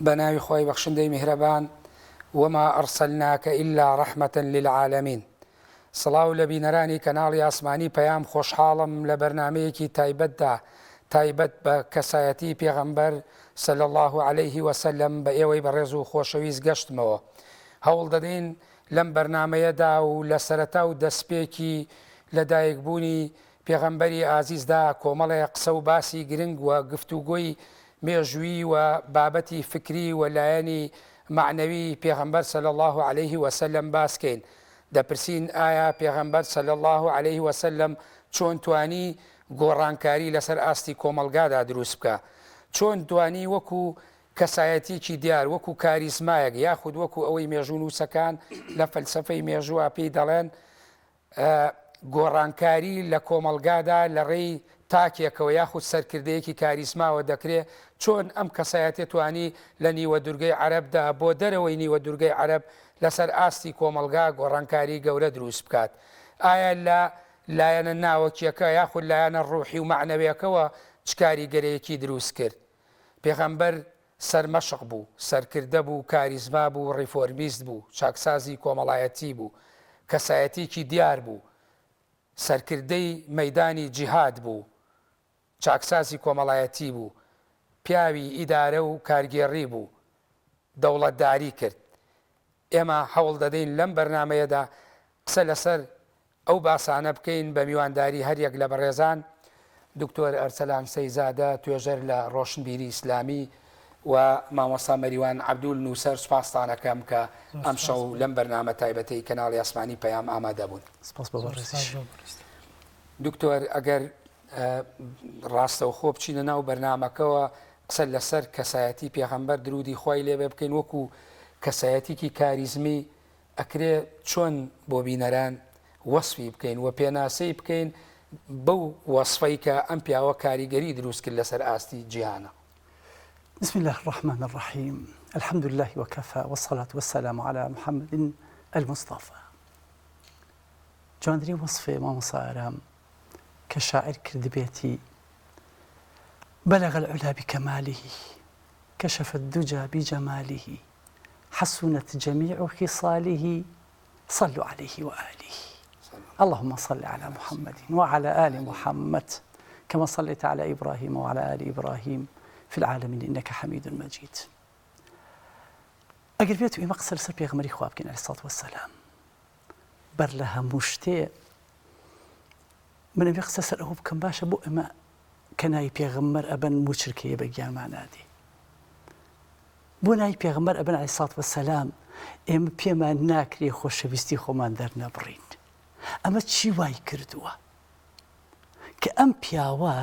بناوي خوي بخشندي مهربان وما أرسلناك إلا رحمة للعالمين. سڵاو لە بینەرانی کەناڵی ئاسمانی پەیام خۆشحاڵم لە بەرنامەیەکی تایبەتدا تایبەت بە کەسایەتی پێغەمبەر صلی الله عليه وسلم بە ئێوەی بەڕێز و خۆشەویست گەشتمەوە. هەوڵ دەدەین لەم بەرنامەیەدا و لە سەرەتا و دەستپێکی لەدایکبوونی پێغەمبەری ئازیزدا کۆمەڵێ قسە و باسی گرنگ و گفتوگۆی مێژووی و بابەتی فکری و لایەنی معنەوی پێغەمبەر صلی الله عليه وسلم باسکەین. دەپرسین ئایا پێغەمبەر صلی الله عليه وسلم چۆن توانی گۆڕانکاری لەسەر ئاستی کۆمەلگادا دروست بکە، چۆن توانی وەکو کەسایەتیکی دیار وەکو کاریزمایەک یاخود وەکو ئەوەی مێژوو نووسەکان لە فەلسەفەی مێژووە پێی دەڵێن گۆڕانکاری لە کۆمەلگادا لە ڕێی تاکێکەوە یاخود سەرکردەیەکی کاریزماوە دەکرێت، چۆن ئەم کەسایەتێ توانی لە نیوە دوورگەی عەرەبدا بۆ دەرەوەی نیوە دوورگەی عەرەب لەسەر ئاستی کۆمەلگا گۆڕانکاری گەورە دروست بکات. ئایا لە لایەنە ناوەکیەکە یاخود لایەنە ڕوحی و معنەویەکەوە چ کاریگەرەیەکی دروست کرد؟ پێغەمبەر سەرمەشق بوو، سەرکردە بوو، کاریزما بوو، ڕیفۆرمیست بوو، چاکسازی کۆمەڵایەتی بوو، کەسایەتیکی دیار بوو، سەرکردەی مەیدانی جیهاد بوو، چاکسازی کۆمەڵایەتی بوو، پیاوی ئیدارە و کارگێڕی بوو، دەوڵەتداری کرد. ئێمە هەوڵ دەدەین لەم بەرنمەیەدا قسە لەسەر ئەو باسانە بکەین بە میوانداری هەریەک لە بەڕێزان دکتۆر ئەرسەلان سەیزادە توێژەر لە ڕۆشنبیری ئیسلامی و مامۆستا مەریوان عەبدول نووسەر سوپاسدانەکەم کە ئەم شەو لەم بەرنامە تایبەتەی کەناڵی ئاسمانی پەیام ئامادە بوون. دکتۆر ئەگەر ڕاستەوخۆ بچینە ناو بەرنامەکەەوە قسە لەسەر کەسایەتی پێغەمبەر درودی خۆی لێبێ بکەین وەکو کەسایەتیکی کاریزمی ئەکرێ چۆن بۆ بینەران وەسفی بکەین و پێناسەی بکەین بەو وەسفەی کە ئەم پیاوە کاریگەری دروست کرد لەسەر ئاستی جیهانە. بسم الله الرحمن الرحيم الحمد لله وكفى والصلاة والسلام على محمد المصطفى. جاندري وصفه ما مصارم كشاعر كردبيتي بلغ العلا بكماله كشف الدجى بجماله حسنت جميع خصاله صلوا عليه وآله. اللهم صل على محمد وعلى آل محمد كما صليت على إبراهيم وعلى آل إبراهيم في العالمين إنك حميد مجيد. أقل بيتو إما قصر سر بيغمري خوابكين عليه الصلاة والسلام بر لها مشتي من أبي قصر سر أهوب كم باشا بو إما كناي بيغمر أبن مشركي بقيان معنادي بۆ نای پێغەمبەر ئەبن عەلەیهی سەڵات وەسەلام ئێمە پێمان ناکرێ خۆشەویستی خۆمان دەرنەبڕین. ئەمە چی وای کردووە کە ئەم پیاوە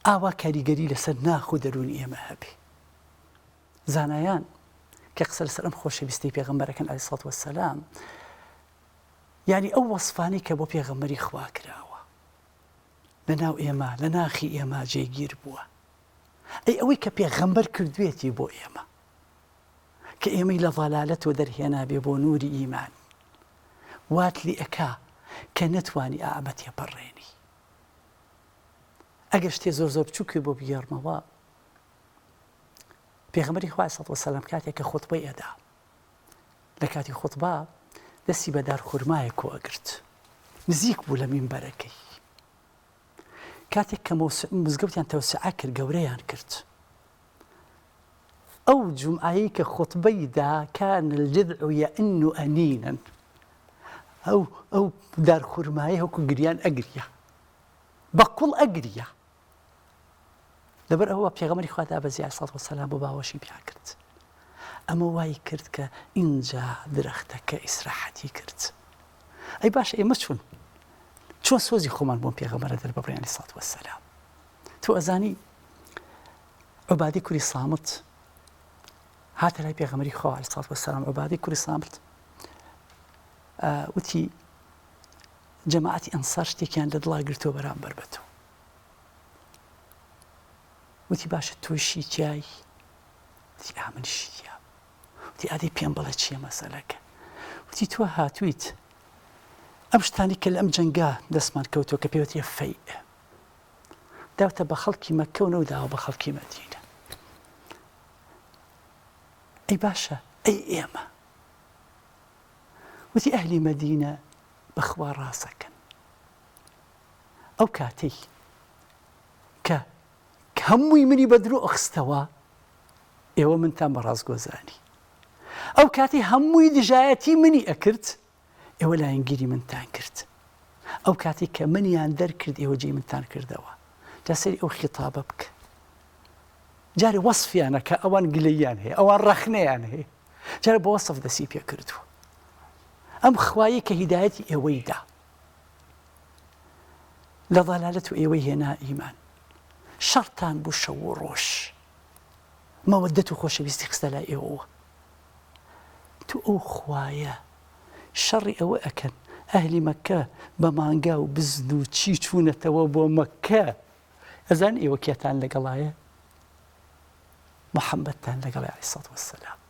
ئاوا کاریگەری لەسەر ناخ و دەروونی ئێمە هەبێ. زانایان کە قسە لەسەر ئەم خۆشەویستی پێغەمبەرەکەن عەلەیهی سەڵات وەسەلام یعنی ئەو وەسفانەی کە بۆ پێغەمبەری خوا کراوە لە ناو ئێمە لە ناخی ئێمە جێگیر بووە. ئەی ئەوەی کە پێغەمبەر کردوێتی بۆ ئێمە کە ئێمەی لە ضەلالەتەوە دەرهێنا بێ بۆ نووری ئیمان وات لی ئەکا کە نەتوانی ئامەتێ بەڕێنی. ئەگەر شتێ زۆر زۆر بچووکی بۆ بگێڕمەوە پێغەمبەری خوا عەلەیهی سەڵات وەسەلام کاتێک کە خوتبەی ئەدا لە کاتی خوتبە دەستی بە دارخورمایە کۆ ئەگرت نزیک بوو لە مینبەرەکەی کاتێک کە مزگەوتیان تەوسعە کرد گەورەیان کرد. ئەو جومعەیە کە خوتبەیدا کان الجذع یەئن ئەنینەن ئەو دارخورمایە هەوکو گریان ئەگریە بەقوڵ ئەگریە. لەبەر ئەوە پێغەمبەری خوا دابەزی عەلەیهی سەڵات وەسەلام بۆ باوەشی پیا کرد. ئەمە وای کرد کە ئینجا درەختەکە ئیسراحەتی کرد. ئەی باشە ئێمە چۆن سۆزی خۆمان بۆم پێغەمبەرە دەربڕێن عەلەیهی سەڵات وەسەلام. تۆ ئەزانی عوبادی کوڕی سامت هاتە لای پێغەمبەری خوا عەلەیهی سەڵات وەسەلام. عوبادی کوڕی سامت وتی جەماعەتی ئەنسار شتێکیان لە دڵا گرتووە بەرامبەر بە تۆ. وتی باشە تۆشی تیای؟ وتی ئامنیشی تیا. وتی ئادەی پێم بڵێ چییە مەسەلەکە؟ وتی تۆ هاتوویت ئەم شتانی کە لە ئەم جەنگا دەستمان کەوتووە کە پێوترێ فەیء داوتە بە خەڵکی مەکە و نەوداوە بە خەڵکی مەدینە. ئەی باشە ئەی ئێمە وتی ئەهلی مەدینە بەخوا ڕاستەکەن ئەو کاتەی کە هەمووی منی بە درۆ ئەخستەوە ئێوە منتان بەڕاست گۆزانی ئەو کاتی هەمووی دژایەتی منی ئەکرد ئێوە لایەنگیری منتان کرد ئەو کاتی کە منیان دەرکرد ئێوە جێی منتان کردەوە جا سەری ئەو خیتابە بکە جارێ وەسفیانە کە ئەوان گلەییان هەیە ئەوان ڕەخنەیان هەیە جارە بە وەسف دەسی پێ کردووە ئەم خوایی کە هیدایەتی ئێوەیدا لە ضەلالەت و ئێوەی هێنا ئیمان شەڕتان بوو شەو و ڕۆژ مەوەدەت و خۆشەویستی خستە لای ئێوەوە تو ئەو خوایە شەڕی ئەوە ئەکەن ئەهلی مەککە بە مانگا و بزن و چی چوونەتەوە بۆ مەککە ئەزان ئێوە کێتان لەگەڵایە محەممەدتان لەگەڵی عەلەیهی سەڵات وەسەلام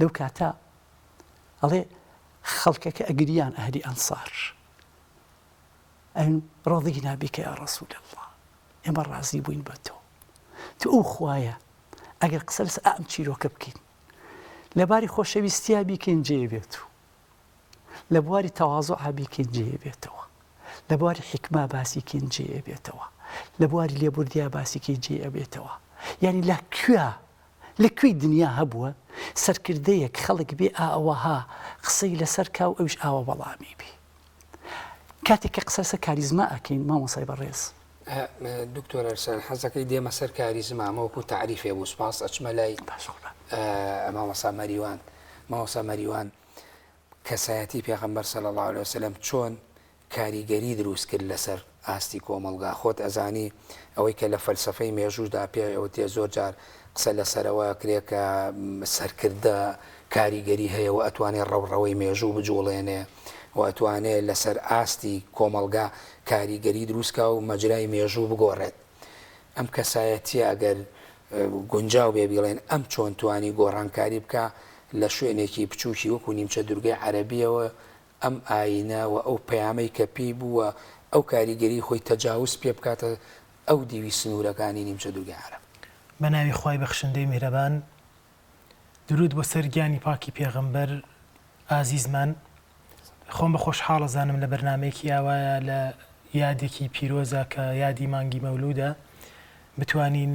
لەو کاتە ئەڵێ خەڵکەکە ئەگریان ئەهلی ئەنسار ئەن ڕەضینا بیکە یا ڕەسوول الله ئێمە ڕازی بووین بە تۆ تو ئەو خوایە ئەگەر قسە لەسەر ئەم چیرۆکە بکەین لەباری خۆشەویستیا بیکەین جێ بێت و لە بواری تەواضوع بیکەین جێ بێتەوە لە بواری حکما باسیکەین جێ بێتەوە لە بواری لێبوردیا باسیکەی جێ بێتەوە یعنی لەکوێی دنیا هەبووە سەرکردەیەک خەڵک بێ ئەوەها قسەی لەسەر کا و ئەوش ئاوە بەڵامی بێ کاتێک کە قسە لەسەر کاریزما ئەکەین مامۆسای بەڕێز دکتۆر ئەرسلان حەزەکەی دێمە سەر کاریزما مەوەکو تعریفێ بوو سپاس ئەچمە لای مامۆستا مەریوان کەسایەتی پێغەمبەر صلی الله علیه وسلم چۆن کاریگەری دروست کرد لەسەر ئاستی کۆمەڵگا خۆت ئەزانی ئەوەی کە لە فەلسەفەی مێژووشدا پێوتێ زۆر جار قسە لەسەرەوە کرێ کە سەرکردە کاریگەری هەیە و ئەتوانێت ڕەوڕەوەی مێژوو بجوڵێنێ و ئەتوانێت لەسەر ئاستی کۆمەڵگا کاریگەری دروستکە و مەجرای مێژوو بگۆڕێت ئەم کەسایەتی ئەگەر گونجاو بێ بڵێن ئەم چۆن توانی گۆڕانکاری بکە لە شوێنێکی بچووکی وەکو نیمچە دورگەی عەرەبیەوە ئەم ئاینە و ئەو پەیامەی کە پێی بووە ئەو کاریگەری خۆی تەجاوز پێ بکاتە ئەو دیوی سنوورەکانی نیمچە دورگەی عەرەب بە ناوی خوای بەخشندەی میهرەبان درود بۆ سەر گیانی پاکی پێغەمبەر ئازیزمان خۆم بە خۆشحاڵە زانم لە بەرنامەیەکی ئاوایە لە یادێکی پیرۆزە کە یادی مانگی مەولودە بتوانین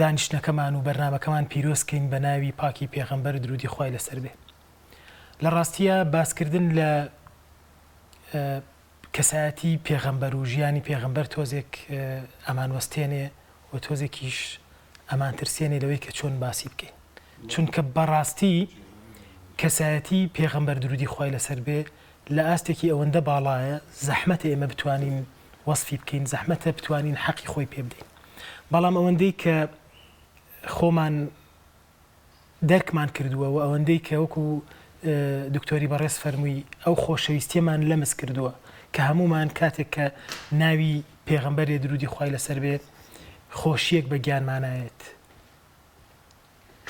دانیشتنەکەمان و بەرنامەکەمان پیرۆزکەین بە ناوی پاکی پێغەمبەر درودی خوای لەسەر بێ لە ڕاستیە باسکردن لە کەسایەتی پێغەمبەر و ژیانی پێغەمبەر تۆزێک ئەمان وەستێنێ و تۆزێکیش ئەمان ترسێنێ لەوەی کە چۆن باسی بکەین چونکە بەڕاستی کەسایەتی پێغەمبەر درودی خوای لەسەر بێ لە ئاستێکی ئەوەندە باڵایە زەحمەتە ئێمە بتوانین وەسفی بکەین زەحمەتە بتوانین حەقی خۆی پێ بدەین بەڵام ئەوەندەی کە خۆمان دەرکمان کردووە و ئەوەندەی کە وەکو دکتۆری بەڕێز فەرمووی ئەو خۆشەویستیەمان لەمس کردووە کە هەمومان کاتێک کە ناوی پێغەمبەرێ درودی خوای لەسەر بێ خۆشیەک بە گیانمانایەت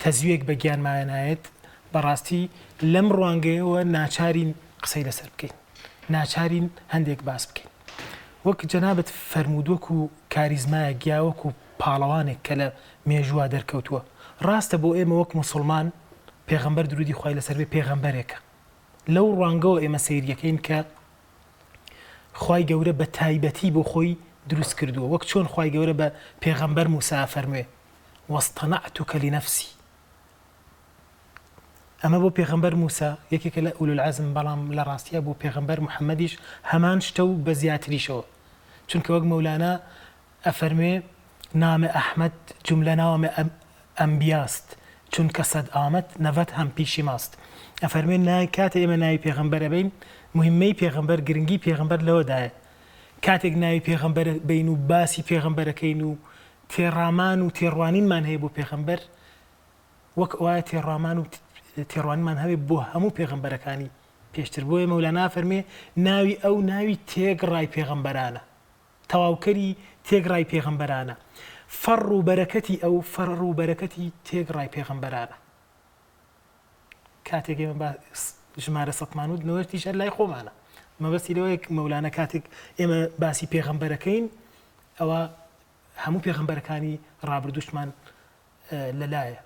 تەزویەک بە گیانمانایەت بەڕاستی لەم ڕوانگەیەوە ناچارین قسەی لەسەر بکەین ناچارین هەندێک باس بکەین وەک جەنابەت فەرمودوەک و کاریزمایە گیاوەک و پاڵەوانێک کە لە مێژووا دەرکەوتووە ڕاستە بۆ ئێمە وەک موسڵمان پێغەمبەر درودی خوای لەسەر بێ پێغەمبەرێکە لەو ڕوانگەوە ئێمە سەیریەکەین کە خوای گەورە بە تایبەتی بۆ خۆی دروست کردووە وەک چۆن خوای گەورە بە پێغەمبەر موسا فەرموێ وەستەنەعتوکە لنەفسی ئەمە بۆ پێغەمبەر موسا یەکێکە لە ئولو العەزم بەڵام لە ڕاستیە بۆ پێغەمبەر محەممەدیش هەمان شتە و بە زیاتریشەوە چونکە وەک مەولانە ئەفەرموێ نامە ئەحمەد جملە نامە ئەمبیاست چونکە سەد ئامەد نەڤەت هەم پیشی ماست ئەفەرموێ کاتە ئێمە ناوی پێغەمبەرە بین مهمەی پێغەمبەر گرنگی پێغەمبەر لەوەدایە کاتێک ناوی پێغەمبەر بین و باسی پێغەمبەرەکەین و تێڕامان و تێڕوانینمان هەیە بۆ پێغەمبەر وەک ئەوایە تێڕامان و تێڕوانیمان هەبێ بۆ هەموو پێغەمبەرەکانی پێشتر بۆیە مەولانە فەرمێ ناوی ئەو ناوی تێگڕای پێغەمبەرانە تەواوکەری تێگڕای پێغەمبەرانە فەڕ و بەرەکەتی ئەو فەڕ و بەرەکەتی تێگڕای پێغەمبەرانە کاتێک ئێمە ژمارە سەدمان و نەوەرتیش لای خۆمانە مەبەستی لەوەیەک مەولانە کاتێک ئێمە باسی پێغەمبەرەکەین ئەوە هەموو پێغەمبەرەکانی ڕابردوشمان لەلایە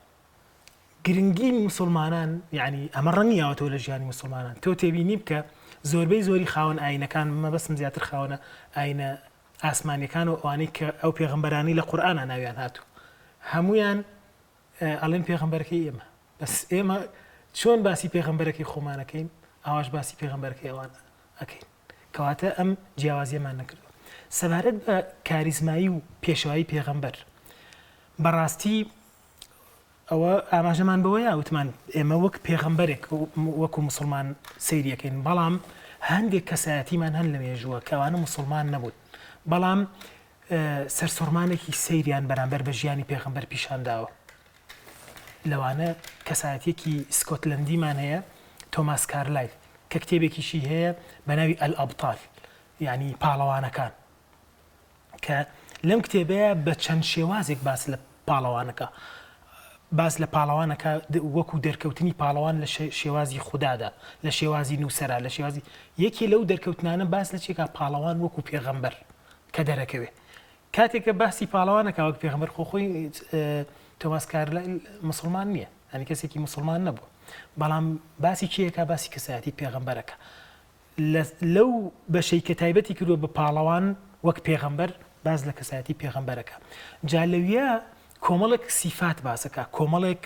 گرنگی مسلمانان یعنی ئەمە ڕەنگیاوەتەوە لە ژیانی مسلمانان تۆ تێبینی بکە زۆربەی زۆری خاوەن ئاینەکان مەبەستم زیاتر خاوەنە ئاینە ئاسمانیەکان و ئەوانەی کە ئەو پێغەمبەرانی لە قورئانە ناویان هاتوو هەمویان ئەڵێن پێغەمبەرەکەی ئێمە بەس ئێمە چۆن باسی پێغەمبەرەکەی خۆمانەکەین ئاواش باسی پێغەمبەرەکەی ئەوان ئەەکەین کەواتە ئەم جیاوازیەمان نەکردووە سەبارەت بە کاریزمایی و پێشەوایی پێغەمبەر بەڕاستی ئەوە ئاماژەمان بەوەیە وتمان ئێمە وەک پێغەمبەرێک وەکو مسلمان سەیریەکەین بەڵام هەندێک کەسایەتیمان هەن لە مێژووە کەوانە مسلمان نەبوون بەڵام سەرسوڕمانێکی سەیریان بەرامبەر بە ژیانی پێغەمبەر پیشانداوە لەوانە کەسایەتێکی سکۆتلەندیمان هەیە تۆماس کارلای کە کتێبێکیشی هەیە بە ناوی ئەلئەبطال یعنی پاڵەوانەکان کە لەم کتێبەیە بە چەند شێوازێک باس لە پاڵەوانەکە باس لە پاڵەوانەکە وەکو دەرکەوتنی پاڵەوان لە شێوازی خوددادا لە شێوازی نووسەرا لە شێوازی یەکی لەو دەرکەوتنانە باس لە چێکا پاڵەوان وەکو پێغەمبەر کە دەرەکەوێ کاتێککە باسی پاڵەوانەکە وەک پێغەمبەر خۆخۆی تۆماس کارلای مسلمان نییە ئەنی کەسێکی مسلمان نەبووە بەڵام باسی کێیەکە باسی کەسایەتی پێغەمبەرەکە لەو بەشەی کە تایبەتی کردووە بە پاڵەوان وەک پێغەمبەر باز لە کەسایەتی پێغەمبەرەکە جا لەویە کۆمەڵێک سیفات باسەکە کۆمەڵێک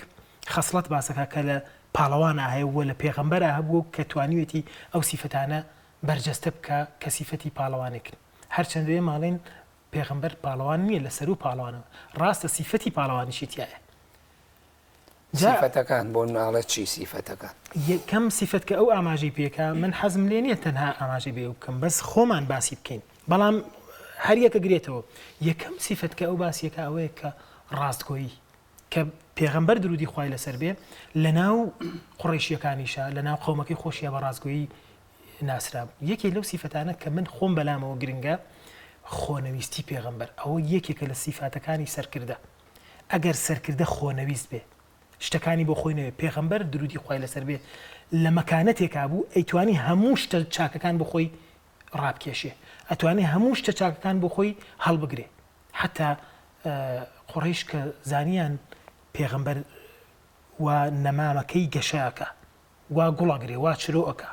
خەسڵەت باسەکە کە لە پاڵەوان هەیە لە پێغەمبەرە هەبوو کە توانیوێتی ئەو سیفەتانە بەرجەستە بکە کە سیفەتی پاڵەوانێکن هەرچەندێ ماڵێن پێغەمبەر پاڵەوان نییە لەسەر و پاڵەوانەوە ڕاستە سیفەتی پاڵەوانیشی تایە سیفەتەکان بۆ ناڵێ چی سیفەتەکان یەکەم سیفەت کە ئەو ئاماژەی پێکە من حەزم لێ نییە تەنها ئاماژەی بێ بکەم بەس خۆمان باسی بکەین بەڵام هەر یەکە گرێتەوە یەکەم سیفەت کە ئەو باسیەکە ئەوەیە کە ڕاستگۆیی کە پێغەمبەر درودی خوای لەسەر بێ لە ناو قوڕیشیەکانیشە لە ناو قەومەکەی خۆشیە بە ڕاستگۆیی ناسرا یەکێک لەو سیفەتانە کە من خۆم بەلامەوە گرنگە خۆنەویستی پێغەمبەر ئەوە یەکێکە لە سیفاتەکانی سەرکردە ئەگەر سەرکردە خۆنەویست بێ شتەکانی بۆ خۆی نەوێ پێغەمبەر درودی خوای لەسەر بێ لە مەکانەتێکا بوو ئەیتوانی هەموو شتە چاکەکان بۆ خۆی ڕابکێشێ ئەتوانێت هەموو شتە چاکەکان بۆ خۆی هەڵبگرێ حتا قوڕیش کە زانیان پێغەمبەر و نەمامەکەی گەشەکە وا گوڵەگرێ وا چرۆەکە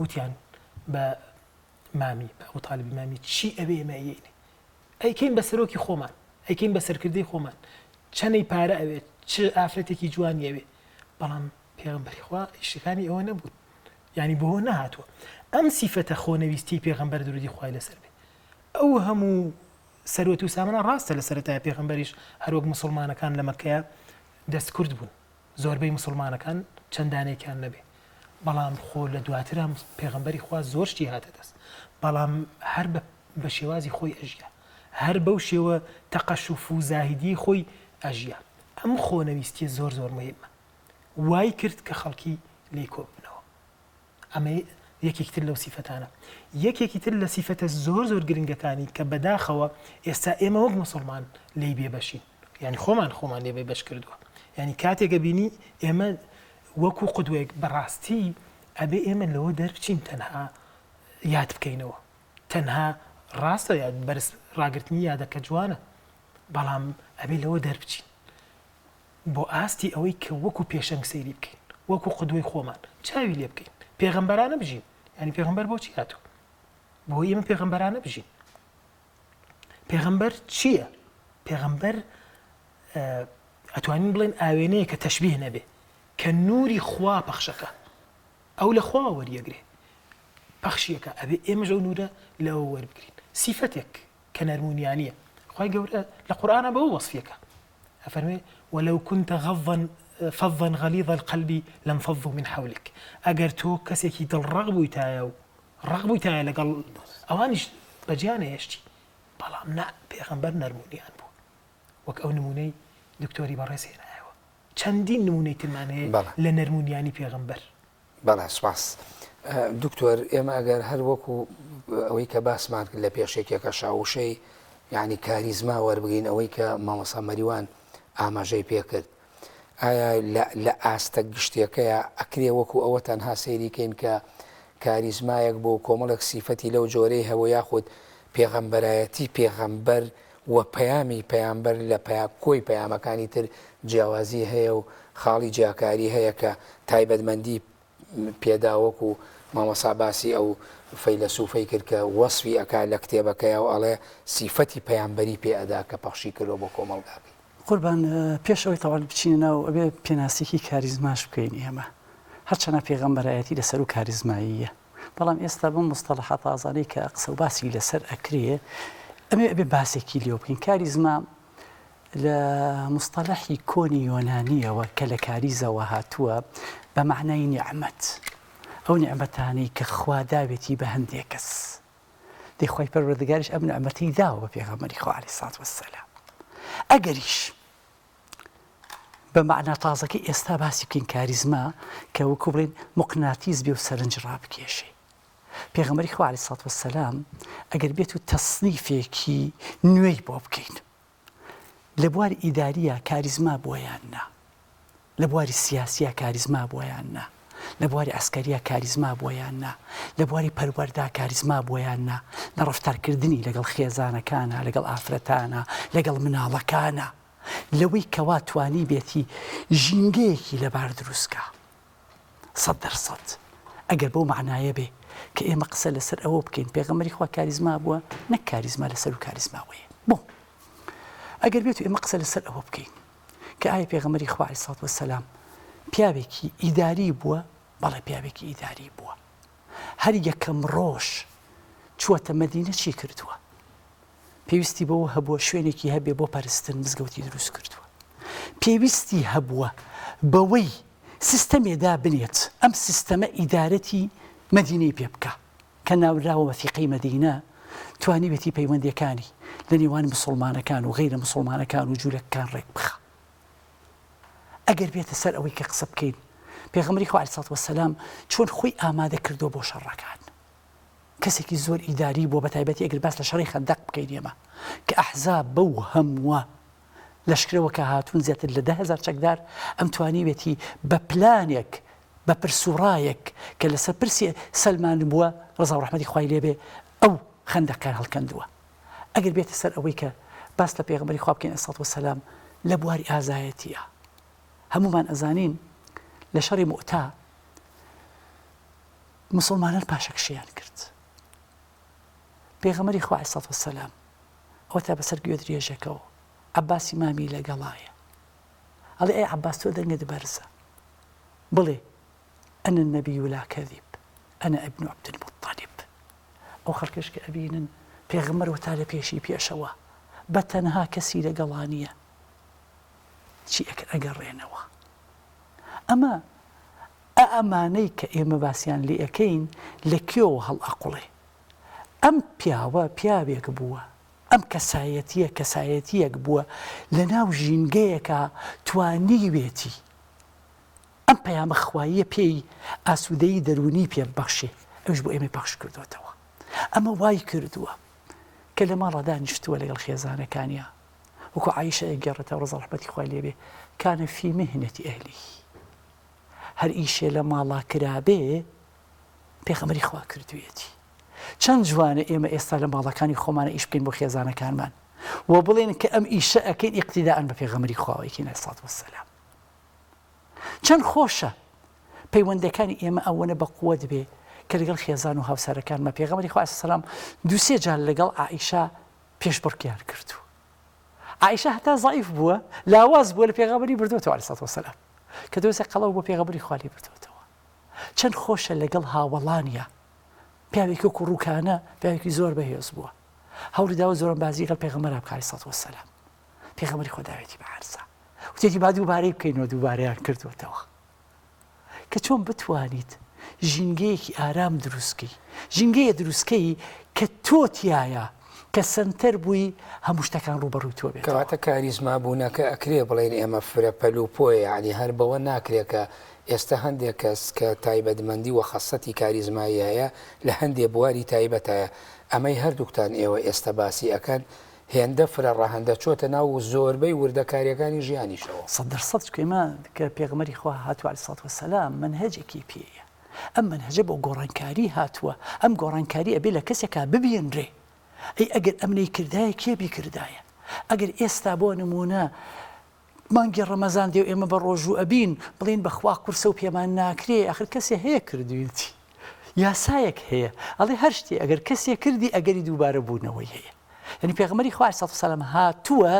وتیان بە مامی بە ئەو تاالبی مامی چی ئەوێ ئێمەیەینێ ئەیکەین بە سەرۆکی خۆمان ئەیکەین بە سەرکردەی خۆمان چەندەی پارە ئەوێت چ ئافرەتێکی جوانی ئەوێ بەڵام پێغەمبەری خوا شتەکانی ئەوە نەبوون ینی بۆ نەهاتووە ئەم سیفەتە خۆنەویستی پێغەمبەر درودی خوای لەسەر بێ ئەو هەموو سەرۆت و سامانە ڕاستە لە سەرەتای پێغەمبەریش هەروەک مسلمانەکان لە مەکەیە دەستکورد بوون زۆربەی مسلمانەکان چەندانێکیان نەبێ بەڵام خۆ لە دواترە پێغەمبەری خوا زۆر شتی هاتە دەست بەڵام هەر بە شێوازی خۆی ئەژیا هەر بەو شێوە تەقەشوف و زاهیدی خۆی ئەژیا ئەم خۆنەویستیە زۆر زۆر مهمە وای کرد کە خەڵکی لێی کۆ بنەوە ئەمە یەکێکتر لەو سیفەتانە یەکێکی تر لە سیفەتە زۆر زۆر گرنگەکانی کە بەداخەوە ئێستا ئێمە وەک مسلمان لێی بێبەشین ینی خۆمان لێ بێ بەش کردووە ینی کاتێکە بینی ئێمە وەکو قودوەیەک بەڕاستی ئەبێ ئێمە لەوە دەربچین تەنها یاد بکەینەوە تەنها ڕاستە یاد بەرز ڕاگررتنی یادەکە جوانە بەڵام ئەبێ لەوە دەربچین بۆ ئاستی ئەوەی کە وەکو پێشەنگ سەیری بکەین وەکو قودوەی خۆمان چاوی لێ بکەین پێغەمبەرانە بژین ینی پێغەمبەر بۆچی هاتوو بۆ ئێمە پێغەمبەرانە بژین پێغەمبەر چییە پێغەمبەر ئەتوانین بڵێن ئاوێنەیە کە تەشبیه نەبێ کە نوری خوا پەخشەکە ئەو لە خوا وەریەگرێ پەخشیەکە ئەبێ ئێمەش ئەو نورە لەوە وەربگرین سیفەتێک کە نەرمونیانیە خوای گەورە لە قورئانە بەوە وەسفیەکە ئەفەرمێ ولو كنت فظا غليظ القلب لانفضوا من حولك ئەگەر تۆ کەسێکی دڵڕەق بوویتایە لەگەڵ ئەوانیش بەجیانە هێشتی بەڵام نا پێغەمبەر نەرمونیان بوو وەک ئەو نمونەی دکتۆری بەڕێز هێنایەوە چەندین نمونەی ترمان هەیە لە نەرمونیانی پێغەمبەر بەڵێ سپاس دکتۆر ئێمە ئەگەر هەر وەکو ئەوەی کە باسمان کرد لە پێشێکێکە شاوشەی یعنی کاریزما وەربگین ئەوەی کە مامۆستا مەریوان ئاماژەی پێکرد ئایا لە ئاستە گشتەکەیە ئەکرێ وەکو ئەوە تەنها سەیریکەین کە کاریزمایەک بۆ کۆمەڵێک سیفەتی لەو جۆرەی هەوە یاخود پێغەمبەرایەتی پێغەمبەر و پەیامی پەیامبەر لە کۆی پەیامەکانی تر جیاوازی هەیە و خاڵی جیاکاری هەیە کە تایبەتمەندی پێداوەک و مامەسا باسی ئەو فەیلسوفەی کرد کە وەصفی ئەکا لە کتێبەکەیە و ئەڵێ سیفەتی پەیامبەری پێ ئەدا کە پەخشی کردەوە بۆ کۆمەڵگاکەی. قوربان پێش ئەوەی تەواو بچینە ناو ئەبێ پێناسێکی کاریزماش بکەین ئێمە هەرچەنە پێغەمبەرایەتی لەسەر و کاریزماییە بەڵام ئێستا بم مستەڵەحات ئازانەی کە قسە و باسی لەسەر ئەکرێ ئەبێ باسێکی لێو بکەین. کاریزما لە مستەڵەحی کۆنی یۆنانیەوە کە لە کاریزەوە هاتووە بە معنای نیعمەت، ئەو نیعمەتانەی کە خوا داوێتی بە هەندێک کەس دەیخوای پەروەردگاریش ئەم نیعمەتەی داوە بە پێغەمبەری خوا عەلەیهی سەڵات وەسەلام. ئەگەریش بە معنە تازەکەی ئێستا باسی بکەین کاریزما کە وەکو بڵێن موقناتیز بێ و سەرنج ڕابکێشێ. پێغەمبەری خوا عەلەیهی سەڵات وەسەلام ئەگەر بێت و تەسنیفێکی نوێی بۆ بکەین لە بواری ئیداریە کاریزما بۆیان نا، لە بواری سیاسیە کاریزما بۆیان نا، لە بواری ئەسکەریە کاریزما بۆیان نا، لە بواری پەروەردا کاریزما بۆیان نا، لە ڕەفتارکردنی لەگەڵ خێزانەکانە، لەگەڵ ئافرەتانە، لەگەڵ مناڵەکانە، لەوەی کەوا توانی بێتی ژینگەیەکی لەبار دروستکە 100%. ئەگەر بەو معنایە بێ کە ئێمە قسە لەسەر ئەوە بکەین پێغەمبەری خوا کاریزما بووە نەک کاریزما لەسەر و کاریزماوەیە. بۆ ئەگەر بێت و ئێمە قسە لەسەر ئەوە بکەین کە ئایا پێغەمبەری خوا عەلەیهی سەڵات وەسەلام پیاوێکی ئیداری بووە؟ بەڵێ پیاوێکی ئیداری بووە. هەر یەکەم ڕۆژ چووەتە مەدینە چی کردووە؟ پێویستی بەوە هەبووە شوێنێکی هەبێ بۆ پەرستن مزگەوتی دروست کردووە. پێویستی هەبووە بەوەی سیستەمێدا بنێت ئەم سیستەمە ئیدارەتی مەدینەی پێ بکە کە ناوراوە وەثیقەی مەدینە توانی بێتی پەیوەندیەکانی لە نێوان مسڵمانەکان و غەیرە مسڵمانەکان و جوولەکان ڕێک بخە. ئەگەر بێتە سەر ئەوەی کە قسە بکەین پێغەمبەری خوا عەلەیهی سەڵات وەسەلام چۆن خۆی ئامادە کردووە بۆ شەڕەکان، کەسێکی زۆر ئیداری بۆ بەتایبەتی ئەگەر باس لە شەڕی خەندەق بکەین ئێمە کە ئەحزاب بەو هەمووە لەشکرەوە کە هاتوون زیاتر لە 10,000 چەکدار ئەم توانی بێتی بە پلانێک بە پرسوڕایەک کە لەسەر پرسی سەلمان بووە ڕزا و ڕەحمەتی خوای لێبێ ئەو خەندەقان هەڵکەندووە. ئەگەر بێتە سەر ئەوەی کە باس لە پێغەمبەری خوا بکەین عەلەیهی سەڵات وەسەلام لە بواری ئازایەتیە هەمومان ئەزانین لە شەڕی مؤتا مسلمانان پاشەکشیان کرد. پێغەمبەری خوا عەلەیهی سەڵات وەسەلام ئەوە تا بەسەر گوێ درێژەکەەوە عەباسی مامی لەگەڵایە ئەڵێ ئەی عەباس تۆ دەنگت بەرزە بڵێ ئەنە النەبی لا کەذیب ئەنە ئیبن عەبدولموطەلیب. ئەو خەڵکش کە ئەبینن پێغەمبەر وەتا لە پێشی پێشەوە بە تەنها کەسی لەگەڵا نییە چی ئەگەڕێنەوە. ئەمە ئەمانەی کە ئێمە باسییان لێ ئەەکەین لە کێوە هەڵ ئەقوڵێ ئەم پیاوە پیاوێک بووە، ئەم کەسایەتیەک بووە لە ناو ژینگەیەکە توانیوێتی ئەم پەیامە خواییە پێی ئاسوودەیی دەرونی پێ بەخشێ ئەوش بۆ ئێمە پەخش کردوێتەوە. ئەمە وای کردووە کە لە ماڵەدا نیشتووە لەگەڵ خێزانەکانیە وەکو عایشە ئەگەڕێتەوە ڕزا ڕەحمەتی خوای لێبێ کانە فی مهنەتی ئەهلی هەر ئیشێ لە ماڵا کرابێ پێغەمبەری خوا کردوێتی. چەند جوانە ئێمە ئێستا لە ماڵەکانی خۆمانە ئیش بکەین بۆ خێزانەکانمان و بڵێن کە ئەم ئیشە ئەکەین ئیقتیداءن بە پێغەمبەری خواوەیەکی عەلەیهی سەڵات وەسەلام. چەند خۆشە پەیوەندەکانی ئێمە ئەوەنە بە قووەت بێ کە لەگەڵ خێزان و هاوسەرەکانمە پێغەمبەری خوا عەلەیهی سەلام دووسێ جار لەگەڵ عائیشە پێشبڕکیان کردو. عائیشە هەتا زەعیف بووە لاواز بووە لە پێغەمبەری بردوێتەوە عەلەیهی سەڵات وەسەلام کە دۆزێک قەڵەو بۆ پێغەمبەری خوا لێ بردوێتەوە. چەند خۆشە لەگەڵ هاوڵانیە پیاوێکی وەکو ڕووکانە پیاوێکی زۆر بەهێز بووە هەوڵی داوە زۆربازی لەگەڵ پێغەمبەرا بکە عەلەیهی سەڵات وەسەلام. پێغەمبەری خوا داوێتی بە عەرزە وتێتی با دووبارەی بکەینەوە دووبارەیان کردوێتەوە کە چۆن بتوانیت ژینگەیەکی ئارام دروستکەی ژینگەیە دروستکەی کە تۆ تایە کە سنتەر بووی هەموو شتەکان ڕوبەڕووی تۆ بێت. کەواتە کاریزما بوونەکە ئەکرێ بڵێن ئێمە فرە پەلوپۆیە یعنی هەر بەوە ناکرێت کە ئێستا هەندێک کەس کە تایبەتمەندی و خەسەتی کاریزمایی هەیە لە هەندێک بواری تایبەتایە ئەمەی هەردووکتان ئێوە ئێستا باسی ئەکەن هێندە فرە ڕەهەندە چۆتە ناو زۆربەی وردەکاریەکانی ژیانیشەوە 100% ئێمە کە پێغەمبەری خوا هاتووە عەلەیهی سەڵات وەسەلام منهەجێکی پێیە. ئەم منهەجە بۆ گۆڕانکاری هاتووە ئەم گۆڕانکاری ئەبێ لە کەسێکا ببینرێ ئەی ئەگەر ئەم نەیکردایە کێ بیکردایە ئەگەر ئێستا بۆ نمونە مانگی ڕەمەزان دێ و ئێمە بە ڕۆژوو ئەبین بڵین بەخوا قورسە و پێمان ناکرێ ئاخر کەسێ هەیە کردوێتی یاسایەک هەیە ئەڵێ هەر شتێ ئەگەر کەسێ کردی ئەگەری دووبارە بوونەوەی هەیە یعنی پێغەمبەری خوا عەلەیهی سەلام هاتووە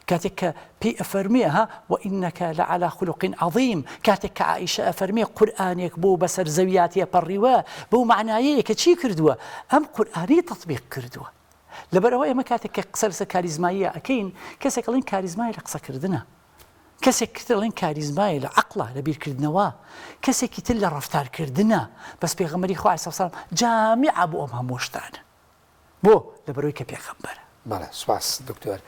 کاتێک کە پێی ئەفەرمێ وئینەکە لەعەلا خولوق عەظیم کاتێک کە عائیشە ئەفەرمێ قورئانێک بۆ بەسەر زەویات تێپەڕیوە بەو معنایەیە کە چی کردووە ئەم قورئانی تەطبیق کردووە لەبەرەوە ئێمە کاتێک کە قسە لەسەر کاریزماییە ئەکەین کەسێک ئەڵێن کاریزمای لە قسەکردنە کەسێک تر ئەڵێن کاریزمایە لە عەقڵە لە بیرکردنەوە کەسێکی تر لە ڕەفتارکردنە بەس پێغەمبەری خوا عەلەیهی سەلام جامیعە بۆ ئەم هەموو شتانە بۆ لەبەرەوەی کە پێغەمبەرە. بەڵێ سوپاس دکتۆر.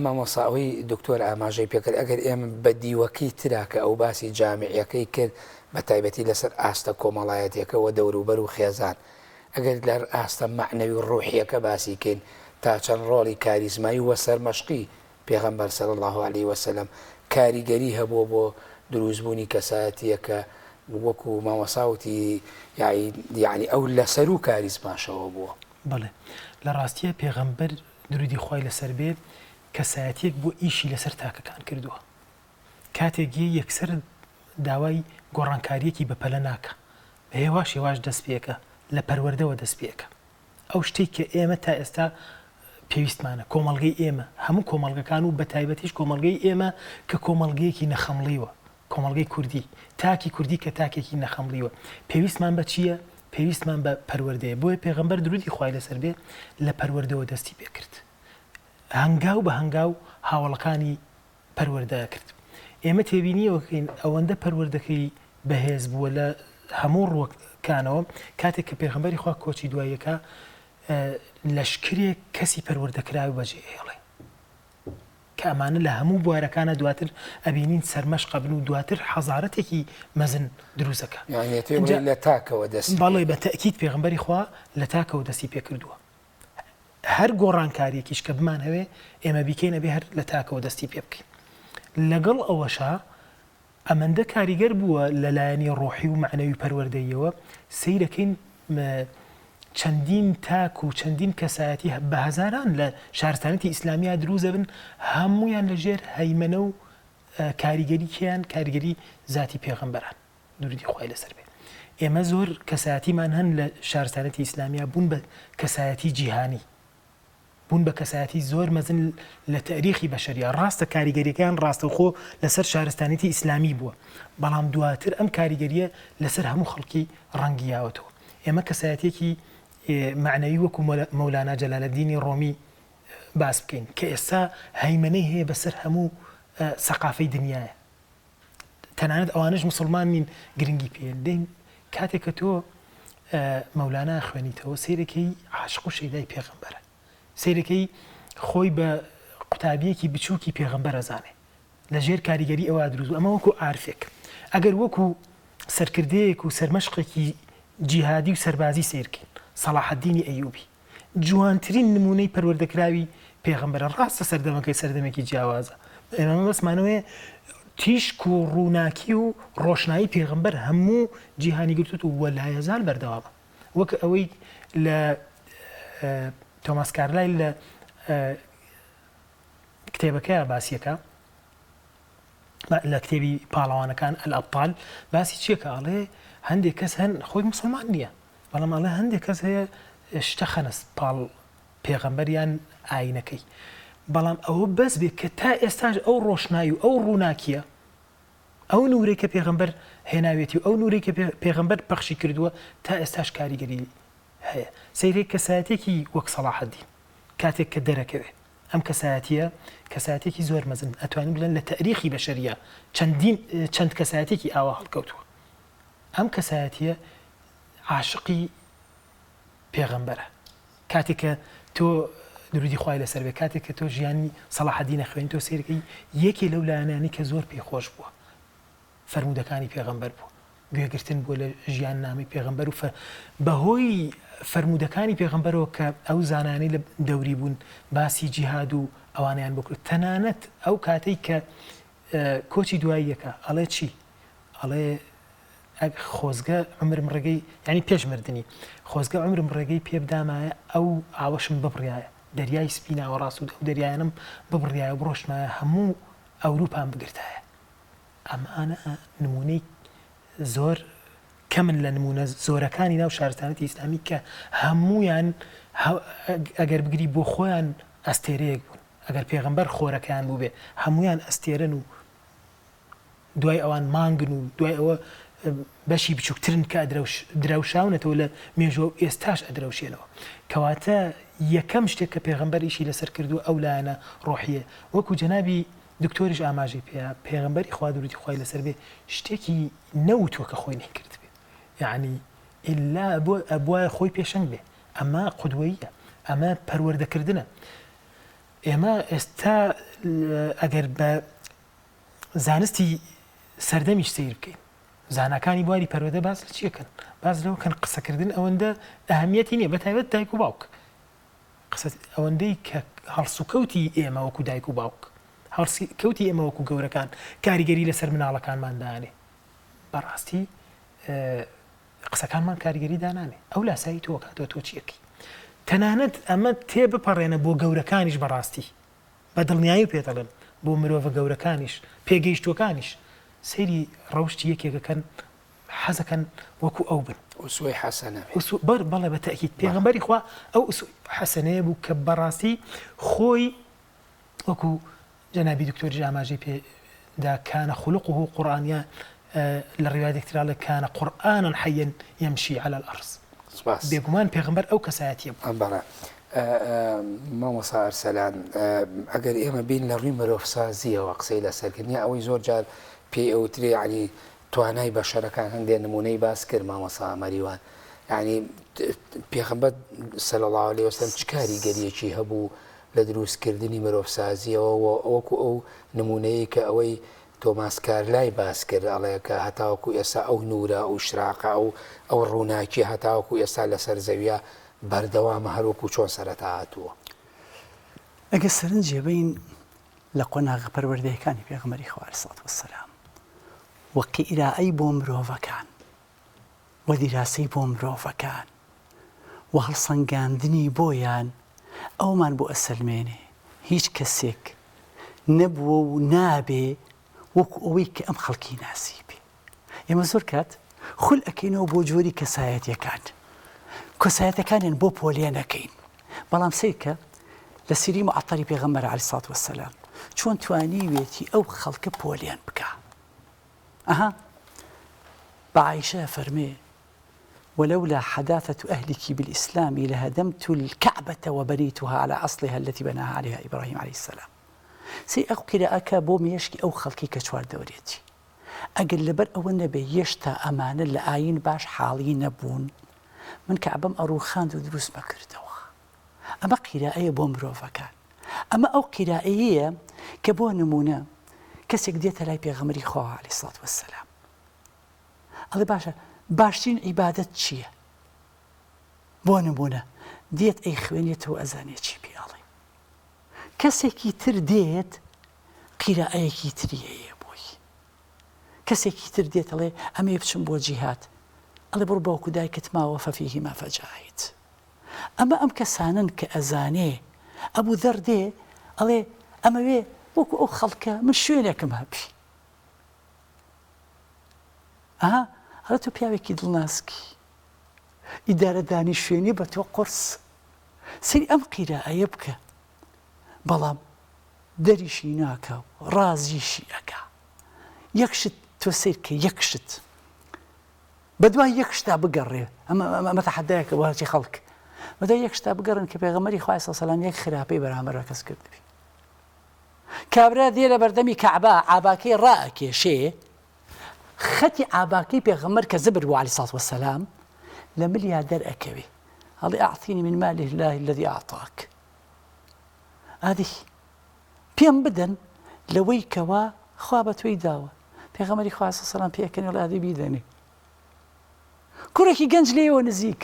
مامۆستا ئەوەی دکتۆر ئاماژەی پێکرد ئەگەر ئێمە بە دیوەکەی تراکە ئەو باسی جامیعەکەی کرد بە تایبەتی لەسەر ئاستە کۆمەڵایەتیەکەەوە دەوروبەر و خێزان ئەگەر لەر ئاستە معنەوی ڕوحیەکە باسی کەین تا چەند ڕۆڵی کاریزمایی وە سەرمەشقی پێغەمبەر صلی الله علیه وسلم کاریگەری هەبوو بۆ دروستبوونی کەسایەتیەکە وەکو مامۆساوتی یعنی ئەو لەسەر و کاریزماشەوە بووە. بەڵێ لە ڕاستیە پێغەمبەر درودی خوای لەسەر بێت کەسایەتیەک بۆ ئیشی لەسەر تاکەکان کردووە کاتێکی یەکسەر داوای گۆڕانکاریەکی بەپەلە ناکە بە هێواش دەست پێەکە لە پەروەردەوە دەست پێەکە ئەو شتێک کە ئێمە تا ئێستا پێویستمانە کۆمەڵگەی ئێمە هەموو کۆمەڵگەکان و بە تایبەتیش کۆمەڵگەی ئێمە کە کۆمەڵگەیەکی نەخەمڵیوە کۆمەڵگەی کوردی تاکی کوردی کە تاکێکی نەخەمڵیوە پێویستمان بە چییە؟ پێویستمان بە پەروەردەیە بۆیە پێغەمبەر درودی خوای لەسەر بێ لە پەروەردەوە دەستی پێ کرد هەنگاو بە هەنگاو هاوڵەکانی پەروەردە کرد ئێمە تێبینیەوەکەین ئەوەندە پەروەردەکەی بەهێز بووە لە هەموو ڕووەکانەوە کاتێک کە پێغەمبەری خوا کۆچی دواییەکە لەشکرێک کەسی پەروەردەکراوی بەجێ هێڵێ کە ئەمانە لە هەموو بوارەکانە دواتر ئەبینین سەرمەشق بن و دواتر حەزارەتێکی مەزن دروستەکە لە تاکەوە دەست بەڵێ بە تەئکید پێغەمبەری خوا لە تاکەوە دەستی پێ کردووە هەر گۆڕانکاریەکیش کە بمان هەوێ ئێمە بیکەینە بێ هەر لە تاکەوە دەستی پێ بکەین لەگەڵ ئەوەشا ئەمەندە کاریگەر بووە لەلایەنی ڕۆحی و معنەوی پەروەردەیەوە سەیرەکەین چەندین تاک و چەندین کەسایەتی بە هەزاران لە شارستانەتی ئیسلامیا دروست دەبن هەمویان لەژێر هەیمەنە و کاریگەری کیان کاریگەری ذاتی پێغەمبەران درودی خوای لەسەر بێ ئێمە زۆر کەسایەتیمان هەن لە شارستانەتی ئیسلامیا بوون بە کەسایەتی جیهانی بوون بە کەسایەتی زۆر مەزن لە تاریخی بەشەریە ڕاستە کاریگەریەکان ڕاستەوخۆ لەسەر شارستانەتی ئیسلامی بووە بەڵام دواتر ئەم کاریگەریە لەسەر هەموو خەڵکی ڕەنگیاوەتەوە ئێمە کەسایەتێکی معنەوی وەکو مەولانا جەلالەدینی ڕۆمی باس بکەین کە ئێستا هەیمەنەی هەیە بەسەر هەموو سەقافەی دنیاە تەنانەت ئەوانش مسلمان نین گرنگی پێن دەین کاتێک کە تۆ مەولانا خوێنیتەوە سیرەکەی عاشق و شەیدای پێغەمبەرە سیرەکەی خۆی بە قوتابیەکی بچووکی پێغەمبەر ئەزانێ لە ژێر کاریگەری ئەوە دروست ئەمە وەکو عارفێک ئەگەر وەکو سەرکردەیەک و سەرمەشقێکی جیهادی و سەربازی سیرکەین سەلاح الدینی ئەیوبی جوانترین نمونەی پەروەردەکراوی پێغەمبەرە ڕاستە سەردەمەکەی سەردەمێکی جیاوازە ئێمە بەسمانەوەی تیشک و ڕووناکی و ڕۆشنایی پێغەمبەر هەموو جیهانی گرتووت و وەلایەزال بەردەوامە وەک ئەوەی لە تۆماس کارلای لە کتێبەکە باسیەکە لە کتێبی پاڵەوانەکان ئەلئەبطال باسی چیەکە ئەڵێ هەندێک کەس هەن خۆی مسلمان نییە بەڵام ئەڵێ هەندێک کەس هەیە شتە خەنست پاڵ پێغەمبەریان ئاینەکەی بەڵام ئەوە بەس بێت کە تا ئێستاش ئەو ڕۆشنایی و ئەو ڕووناکیە ئەو نورێک کە پێغەمبەر هێناوێتی و ئەو نورێک کە پێغەمبەر پەخشی کردووە تا ئێستاش کاریگەری هەیە سەیرێک کەسایەتێکی وەک سەلاح الدین کاتێک کە دەرەکەوێ ئەم کەسایەتیە کەسایەتێکی زۆر مەزن ئەتوانین بڵێن لە تاریخی بەشەریە چەند کەسایەتێکی ئاوا هەڵکەوتووە ئەم کەسایەتیە عاشقی پێغەمبەرە کاتێک کە تۆ درودی خوای لەسەر بێ کاتێک کە تۆ ژیانی سەلاح الدینە خوێن تۆ سیرەکەی یەکێ لەو لایەنانی کە زۆر پێخۆش بووە فەرمودەکانی پێغەمبەر بوو گوێگرتن بووە لە ژیان نامی پێغەمبەر و بەهۆی فەرمودەکانی پێغەمبەرەوە کە ئەو زانانی لە دەوری بوون باسی جیهاد و ئەوانیان بکرد تەنانەت ئەو کاتەی کە کۆچی دواییەکە ئەڵێ چی ئەڵێ خۆزگە عمرم ڕێگەی ینی پێش مردنی خۆزگە عمرم ڕێگەی پێ بدامایە ئەو ئاوەشم ببڕایە دەریای سپیناوە ڕاست و دەریایانم ببڕیایە بڕۆشمایە هەموو ئەوروپان بگرتایە. ئەمانە نمونەی زۆر کەمن لە نمونە زۆرەکانی ناو شارستانەتی ئیسلامی کە هەمویان ئەگەر بگری بۆ خۆیان ئەستێرەیەک بوون. ئەگەر پێغەمبەر خۆرەکەیان بوو بێ هەمویان ئەستێرن و دوای ئەوان مانگن و دوای ئەوە بەشی بچووکترن کە دراوشاونەتەوە لە مێژوە ئێستاش ئەدرەوشێنەوە. کەواتە یەکەم شتێک کە پێغەمبەر ئیشی لەسەر کردو ئەو لایەنە ڕۆحیە. وەکو جەنابی دکتۆریش ئاماژەی پێە پێغەمبەری خوا دووری خوای لەسەر بێ شتێکی نەوتووە کە خۆی نەکرد بێ، یعنی ئللا ئەبوایە خۆی پێشنگ بێ. ئەمە قودوەیە، ئەمە پەروەردەکردنە. ئێمە ئێستا ئەگەر بە زانستی سەردەمیش سیر بکەین، زانەکانی بواری پەروەردە باس لە چیەکەن؟ باز لەوە کەن قسەکردن ئەوەندە ئەهەمیەتی نییە، بەتایبەت دایک و باوک. قسە ئەوەندەی کە هەڵسوکەوتی ئێمە وەکو دایک و باوک، هەڵسوکەوتی ئێمە وەکو گەورەکان کاریگەری لەسەر مناڵەکانماندانێ. بەڕاستی قسەکانمان کاریگەری دانانێ. ئەو لاسایی تۆ کاتەوە تۆ چیەکەی؟ تەنانەت ئەمە تێ بپەڕێنە بۆ گەورەکانیش بەڕاستی بە دڵنیایی پێدەڵێن بۆ مرۆڤە گەورەکانیش پێگەیشتوەکانیش سەیری ڕەوشتی یەکێکەکەن حەزەکەن وەکو ئەو بن. ئوسوەی حەسەنە بەڵێ بە تەئکید پێغەمبەری خوا ئەو حەسەنەیە بوو کە بەڕاستی خۆی وەکو جەنابی دکتۆری ئاماژەی پێدا کانە خولقه قورئانیە لە ڕیوایەتێکترا کانە قورئانا حەیەن یەمشی عەلە الأرض. بێگومان پێغەمبەر ئەو کەسایەتیە بوو. بەڵێ مامۆستا ئەرسەلان ئەگەر ئێمە بین لە ڕووی مرۆڤسازیەوە قسەی لەسەرکردنی ئەوەی زۆر جار پێی ئەوترێ ینی توانای بەشەرەکان هەندێک نمونەی باس کرد مامۆستا مەریوان. ینی پێغەمبەر صلی الله علیه وسلم چ کاریگەریەکی هەبوو لە دروستکردنی مرۆڤسازیەوە وەکو ئەو نمونەیە کە ئەوەی تۆماس کارلای باس کرد ئەڵێ کە هەتاوەکو ئێستا ئەو نورە ئەو شراقە ئەو ڕووناکی هەتاوەکو ئێستا لەسەر زەویە بەردەوامە هەروەکو چۆن سەرەتا هاتووە. ئەگە سەرنجێبین لە قۆناغە پەروەردەیەکانی پێغەمبەری خوا عەلەیهی سەڵات وەسەلام و قیرائەی بۆ مرۆڤەکان و دیراسەی بۆ مرۆڤەکان و هەڵسەنگاندنی بۆیان ئەومان بۆ ئەسەلمێنێ هیچ کەسێک نەبووە و نابێ وەکو ئەوەی کە ئەم خەڵکی ناسی بێ. ئێمە زۆر کات خول ئەکەینەوە بۆ جۆری کەسایەتیەکان، کەسایەتەکانیان بۆ پۆلیانەکەین. بەڵام سیرکە لە سیری معەتەری پێغەمبەر عەلەیهی سەڵات وەسەلام چۆن توانیوێتی ئەو خەڵکە پۆلیان بکە. بە عایشە فەرمێ ولولا حداثة أهلك بالإسلام لهدمت الكعبة وبنيتها على أصلها التي بناها عليها إبراهيم عليه السلام. سي أو قراءك بو ميشكي أو خلقي كشوار دوريتي أقل لبر أو النبي يشتا أمانة لآين باش حالي نبون من كعبم أروخان دروس ما كردوها. أما قراءة بو مروفا كان، أما أو قراءة كبو نمونا كسك ديتا لاي بيغمري خواه عليه الصلاة والسلام. الله باشا باشترین عیبادەت چییە؟ بۆ نمونە دێت ئەی خوێنێتەوە ئەزانێکی پێڵێ کەسێکی تر دێت قیرائەیەکی تریەیە بۆی، کەسێکی تر دێت ئەڵێ ئەمێ بچم بۆ جیهاد ئەڵێ بڕ باوکو دایکت ماوە فەفیهیما فەجاهید. ئەمە ئەم کەسانن کە ئەزانێ ئەبوو دەر دێ ئەڵێ ئەمەوێ وەکو ئەو خەڵکە من شوێنێکم هەبی. هەڵە تۆ پیاوێکی دڵناسکی ئیدارەدانی شوێنی بە تۆ قرس سری ئەم قیرائەیە بکە، بەڵام دەریشی ناکە و ڕازیشی ئەکا. یەکشت تۆ سیرکە یەکشت بەدوای یەکشتا بگەڕێ. ئەمە تەحەدایەکە بۆ هەرچی خەڵک بەدوای یەکشتا بگەڕن کە پێغەمبەری خوا عەلەیهی سەلام یەک خراپەی بەرامبەر کەس کردبی. کابرا دێ لە بەردەمی کەعبە ئاباکەی ڕائەکێشێ خەتی ئاباکەی پێغەمبەر کە زبر بوو عەلەیهی سەڵات وەسەلام لە ملیا دەرئەکەوێ هەڵێ ئەعطینی من ماله الله الذي أعطاك. ئادی پێم بدەن لەوەی کەوا خوا بە تۆی داوە. پێغەمبەری خوا عەلەیهی سەلام پێکەنی وڵێ ئادی بیدەنێ. کوڕێکی گەنج لێەوە نزیک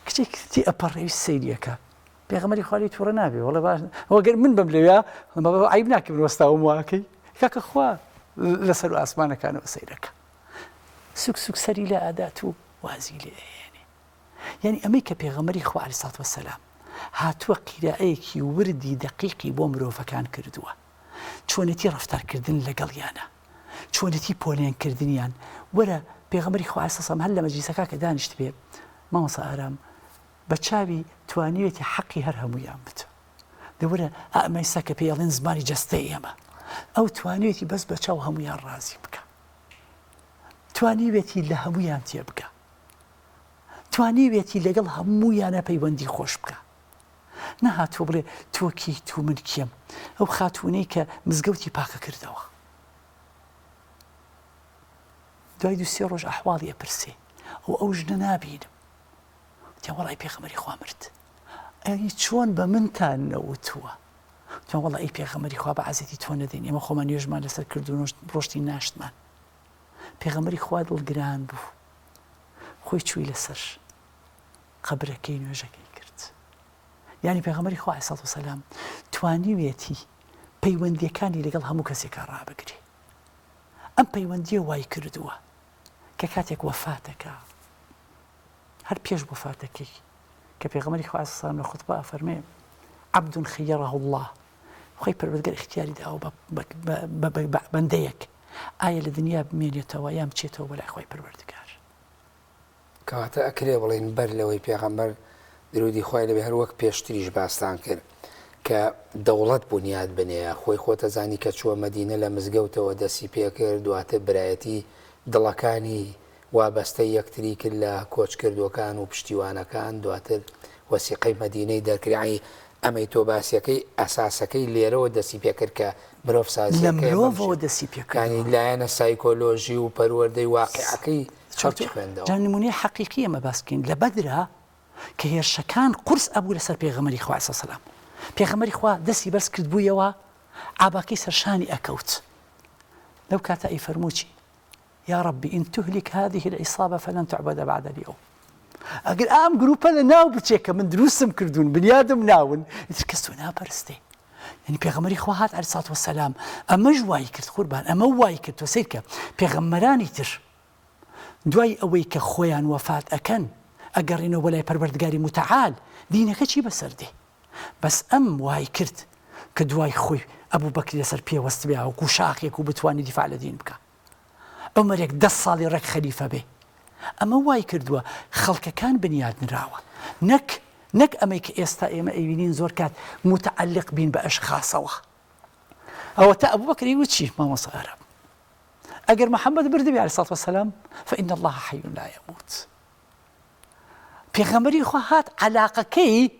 کچێکی ئەپەڕێوی سەیریەکە پێغەمبەری خوا لێی تووڕە نابێ وڵێ باش ئەوەگەر من بم لەوێ عیب ناکەم وەستاوم واکەی کاکە خوا لەسەر و ئاسمانەکانەوە سەیرەکە سوک سوک سەری لە ئادات و وازی لێ ئەهێنێ. یعنی ئەمەی کە پێغەمبەری خوا عەلەیهی سەڵات وەسەلام هاتووە قیرائەیەکی وردی دقیقی بۆ مرۆڤەکان کردووە چۆنەتی ڕەفتارکردن لەگەڵیانە چۆنەتی پۆلیانکردنیان وەرە پێغەمبەری خوا عەلەیهی سەلام هەر لە مەجلیسەکە کە دانیشت بێ مامۆستا ئارام بە چاوی توانیوێتی حەقی هەر هەموویان بتە دەوەرە ئەمەیسا کە پێڵێن زمانی جەستەی ئێمە ئەو توانیوێتی بەس بە چاو هەمویان ڕازی بکە توانیوێتی لە هەمویان تێ بکە توانیوێتی لەگەڵ هەموویانە پەیوەندی خۆش بکە نەهاتوە بڵێ تۆکی تو من کێم ئەو خاتوونەی کە مزگەوتی پاکە کردەوە دوای دوو-سێ ڕۆژ ئەحواڵی ئەپرسێ ئەو ژنە نابینم تیا وەڵی پێغەمبەری خوا مرد ئەی چۆن بە منتان نەوتووە تیا وەڵی ئەی پێغەمبەری خوا بە عەزەتی تۆ نەدەین ئێمە خۆمان نوێژمان لەسەر کرد و ڕۆشتی ناشتمان پێغەمبەری خوا دڵگران بوو خۆی چووی لەسەر قەبرەکەی نوێژەکەی کرد یعنی پێغەمبەری خوا عەلەیهی سەلام توانیوێتی پەیوەندیەکانی لەگەڵ هەموو کەسێکە ڕابگرێ ئەم پەیوەندیە وای کردووە کە کاتێک وەفاتەکە هەر پێش وەفاتەکەی کە پێغەمبەری خوا عەلەیهی سەلام لە خوتبە ئەفەرمێ عەبد خەیەڕەه الله خۆی پەروەردگار اختیاری داوە بە بەندەیەک ئایا لە دنیا بمێنێتەوە یان بچێتەوە بەلای خۆی پەروەردگار کەواتە ئەکرێ بڵێن بەر لەوەی پێغەمبەر درودی خوای لەبێ هەر وەک پێشتریش باستان کرد کە دەوڵەت بنیاد بنێە خۆی خۆتەزانی کە چووە مەدینە لە مزگەوتەوە دەستی پێکرد دواتر برایەتی دڵەکانی وابەستەی یەکتری کرد لە کۆچکردوەکان و پشتیوانەکان دواتر وەسیقەی مەدینەی دەرکرایی ئەمەی تۆ باسیەکەی ئەساسەکەی لێرەوە دەستی پێکرد کە مرۆڤ سازیەکەی دەستی پێکانی لایەنە سایکۆلۆژی و پەروەردەی واقعەکەی چۆرتی خوێندەوە جا نمونەی حەقیقی ئەمە باسکەین لە بەدرا کە هێرشەکان قورس ئەبوو لەسەر پێغەمبەری خوا عەلەیهی سەلام پێغەمبەری خوا دەستی بەرز کرد بوویەوە ئاباکەی سەرشانی ئەکەوت لەو کاتە ئەی فەرمووی یا ربی إن تهلك هذه العصابة فلن تعبد بعد اليوم ئەگەر ئام گروپە لە ناو بچێت کە من دروستم کردوون بنیادم ناون ئیتر کەس تۆ ناپەرستێ یعنی پێغەمبەری خوا هات عەلەیهی سەلام ئەمەش وای کرد قوربان ئەمە وای کرد تۆ سیر کە پێغەمبەرانی تر دوای ئەوەی کە خۆیان وەفات ئەکەن ئەگەڕێنەوە بەلای پەروەردگاری متعال دینەکە چی بەسەردێ بەس ئەم وای کرد کە دوای خۆی ئەبوو بەکری لەسەر پێوەست بێ وەکو شاخێک و بتوانی دیفاع لە دین بکە عومەرێک 10 ساڵی ڕێک خەلیفە بێ ئەمە وای کردووە خەڵکەکان بنیاد نراوە نەک ئەمەی کە ئێستا ئێمە ئەیبینین زۆر کات متعلق بین بە ئەشخاصەوە ئەوە تا ئەبوو بەکری وچی مامۆستا ئارام ئەگەر محەممەد بردبێ عەلەیهی سەلام فإن الله حي لا يموت پێغەمبەری خوا هات عەلاقەکەی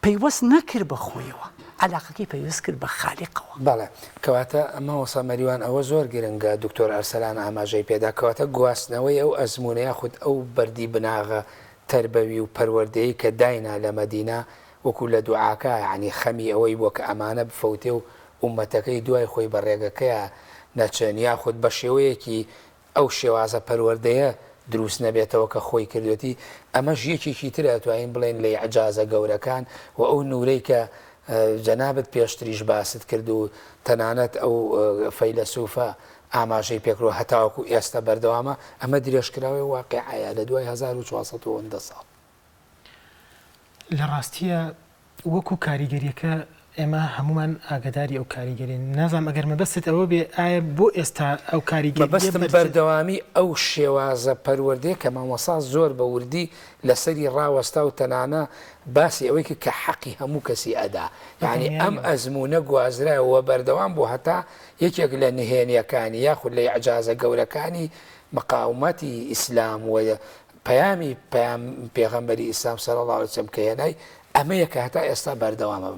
پەیوەست نەکرد بە خۆیەوە عەلاقەکەی پەیوەست کرد بە خالیقەوە بەڵێ کەواتە ئەمە وەسا مەریوان ئەوە زۆر گرنگە دکتۆر ئەرسەلان ئاماژەی پێدا کەواتە گواستنەوەی ئەو ئەزمونەیە خودت ئەو بەردی بناغە تربەوی و پەروەردەیی کە داینا لە مەدینە وەکو لە دوعاکە یعنی خەمی ئەوەی بۆ کە ئەمانە بفەوتێ و ئومەتەکەی دوای خۆی بە ڕێگەکەیە نەچێن یاخود بە شێوەیەکی ئەو شێوازە پەروەردەیە دروست نەبێتەوە کە خۆی کردوێتی ئەمەش یەکێکی ترە توانین بڵێن لە ئەعجازە گەورەکان و ئەو نورەی کە جەنابەت پێشتریش باست کرد و تەنانەت ئەو فەیلسوفە ئاماژەی پێکرۆ هەتاوەکو ئێستا بەردەوامە ئەمە درێژکراوی واقعەیە لە دوای 1490 ساڵ لە ڕاستیە وەکو کاریگەریەکە ئێمە هەمومان ئاگداری ئەو کاریگەری نازانم ئەگەر مەبەستت ئەوە بێ ئایا بۆ ئێستا ئەو کاریگەری بەستم بەردەوامی ئەو شێوازە پەروەردەیە کە مامۆستا زۆر بە وردی لەسەری ڕاوەستا و تەنانە باسی ئەوەی کە حەقی هەموو کەسی ئەدا یعنی ئەم ئەزمونە گوازرایەوە بەردەوام بۆ هەتا یەکێک لە نهێنیەکانی یاخود لە ئەعجازە گەورەکانی مقاومەتی ئیسلام و پەیامی پێغەمبەری ئیسلام صلی الله علیه وسلم کە هێنای ئەمەیە کە هەتا ئێستا بەردەوامە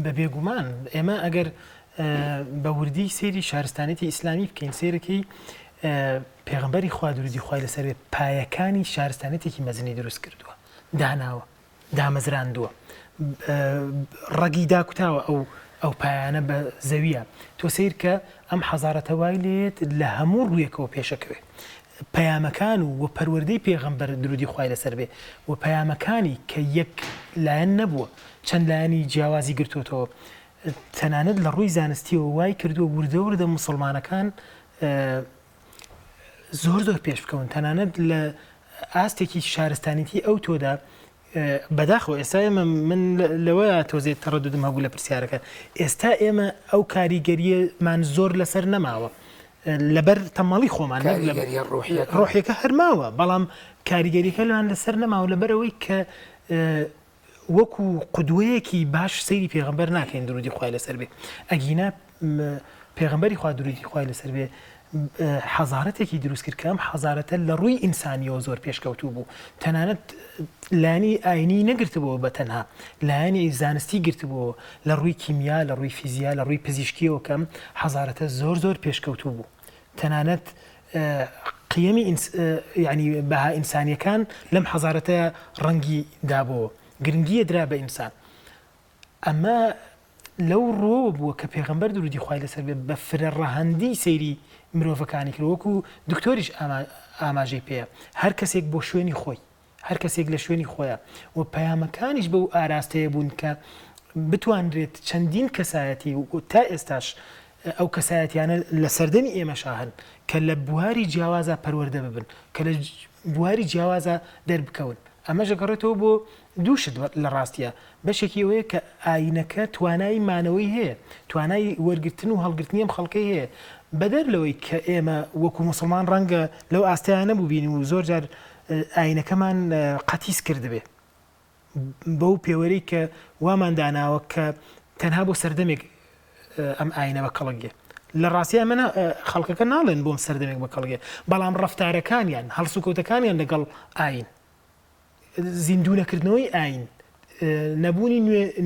بە بێگومان ئێمە ئەگەر بە وردی سێری شارستانێتی ئیسلامی بکەین سێرەکەی پێغەمبەری خوا درودی خوای لەسەر بێ پایەکانی شارستانێتێکی مەزنی دروست کردووە داناوە دامەزراندووە ڕەگی داکوتاوە ئەو پایانە بە زەویە تۆ سیر کە ئەم حەزارەتە وای لێت لە هەموو ڕوویەکەوە پێشەکەوێ پەیامەکان و پەروەردەی پێغەمبەر درودی خوای لەسەر بێ و پەیامەکانی کە یەک لایەن نەبووە چەند لایەنی جیاوازی گرتوتەوە تەنانەت لە ڕووی زانستیەوە وای کردووە وردە موسڵمانەکان زۆر پێش بکەون تەنانەت لە ئاستێکی شارستانیتی ئەو تۆدا بەداخەوە ئێستا ئێمە من لەوە تۆزێت تەڕەدودم هەبوو لە پرسیارەکە ئێستا ئێمە ئەو کاریگەریەمان زۆر لەسەر نەماوە لەبەر تەمەڵی خۆمان ڕۆحیەکە هەرماوە بەڵام کاریگەریەکە لەوان لەسەر نەماوە لەبەرەوەی کە وەکو قودوەیەکی باش سەیری پێغەمبەر ناکەین درودی خوای لەسەر بێ ئەگینا پێغەمبەری خوا درودی خوای لەسەر بێ حەزارەتێکی دروست کرد کەم حەزارەتە لە ڕووی ئینسانیەوە زۆر پێشکەوتوو بوو تەنانەت لانی ئاینی نەگرتبەوە بە تەنها لایانی زانستی گرتبەوە لە ڕووی کیمیا لە ڕووی فیزیا لە ڕووی پزیشکیەوە کەم حەزارەتە زۆر پێشکەوتوو بوو تەنانەت قیەمی ینی بەها ئینسانیەکان لەم حەزارەتە ڕەنگی دابەوە گرنگیە درا بە ئینسان ئەمە لەو ڕۆ بووە کە پێغەمبەر درودی خوای لەسەر بێ بە فرە ڕەهەندی سەیری مرۆڤەکانی کرد وەکو دکتۆریش ئاماژەی پێەیە هەر کەسێک بۆ شوێنی خۆی هەر کەسێک لە شوێنی خۆیە و پەیامەکانیش بەو ئاراستەیە بوون کە بتوانرێت چەندین کەسایەتی و تا ئێستاش ئەو کەسایەتیانە لە سەردەمی ئێمەشا هەن کە لە بواری جیاوازە پەروەردە ببن کە لە بواری جیاوازە دەربکەون ئەمە ژەگەڕێتەوە بۆ دووشت لە ڕاستیە بەشێکی ئەوەیە کە ئاینەکە توانای مانەوەی هەیە توانای وەرگرتن و هەڵگرتنی ئەم خەڵکەی هەیە بەدەر لەوەی کە ئێمە وەکو مسلمان ڕەنگە لەو ئاستەیان نەبوو بینی و زۆر جار ئاینەکەمان قەتیس کردبێ بەو پێوەرەی کە وامان داناوە کە تەنها بۆ سەردەمێک ئەم ئاینە بە کەڵگێ لە ڕاستیە منە خەڵکەکە ناڵێن بۆم سەردەمێک بە کەڵگێ بەڵام ڕەفتارەکانیان هەڵسوکەوتەکانیان لەگەڵ ئاین زیندوونەکردنەوەی ئاین نەبوونی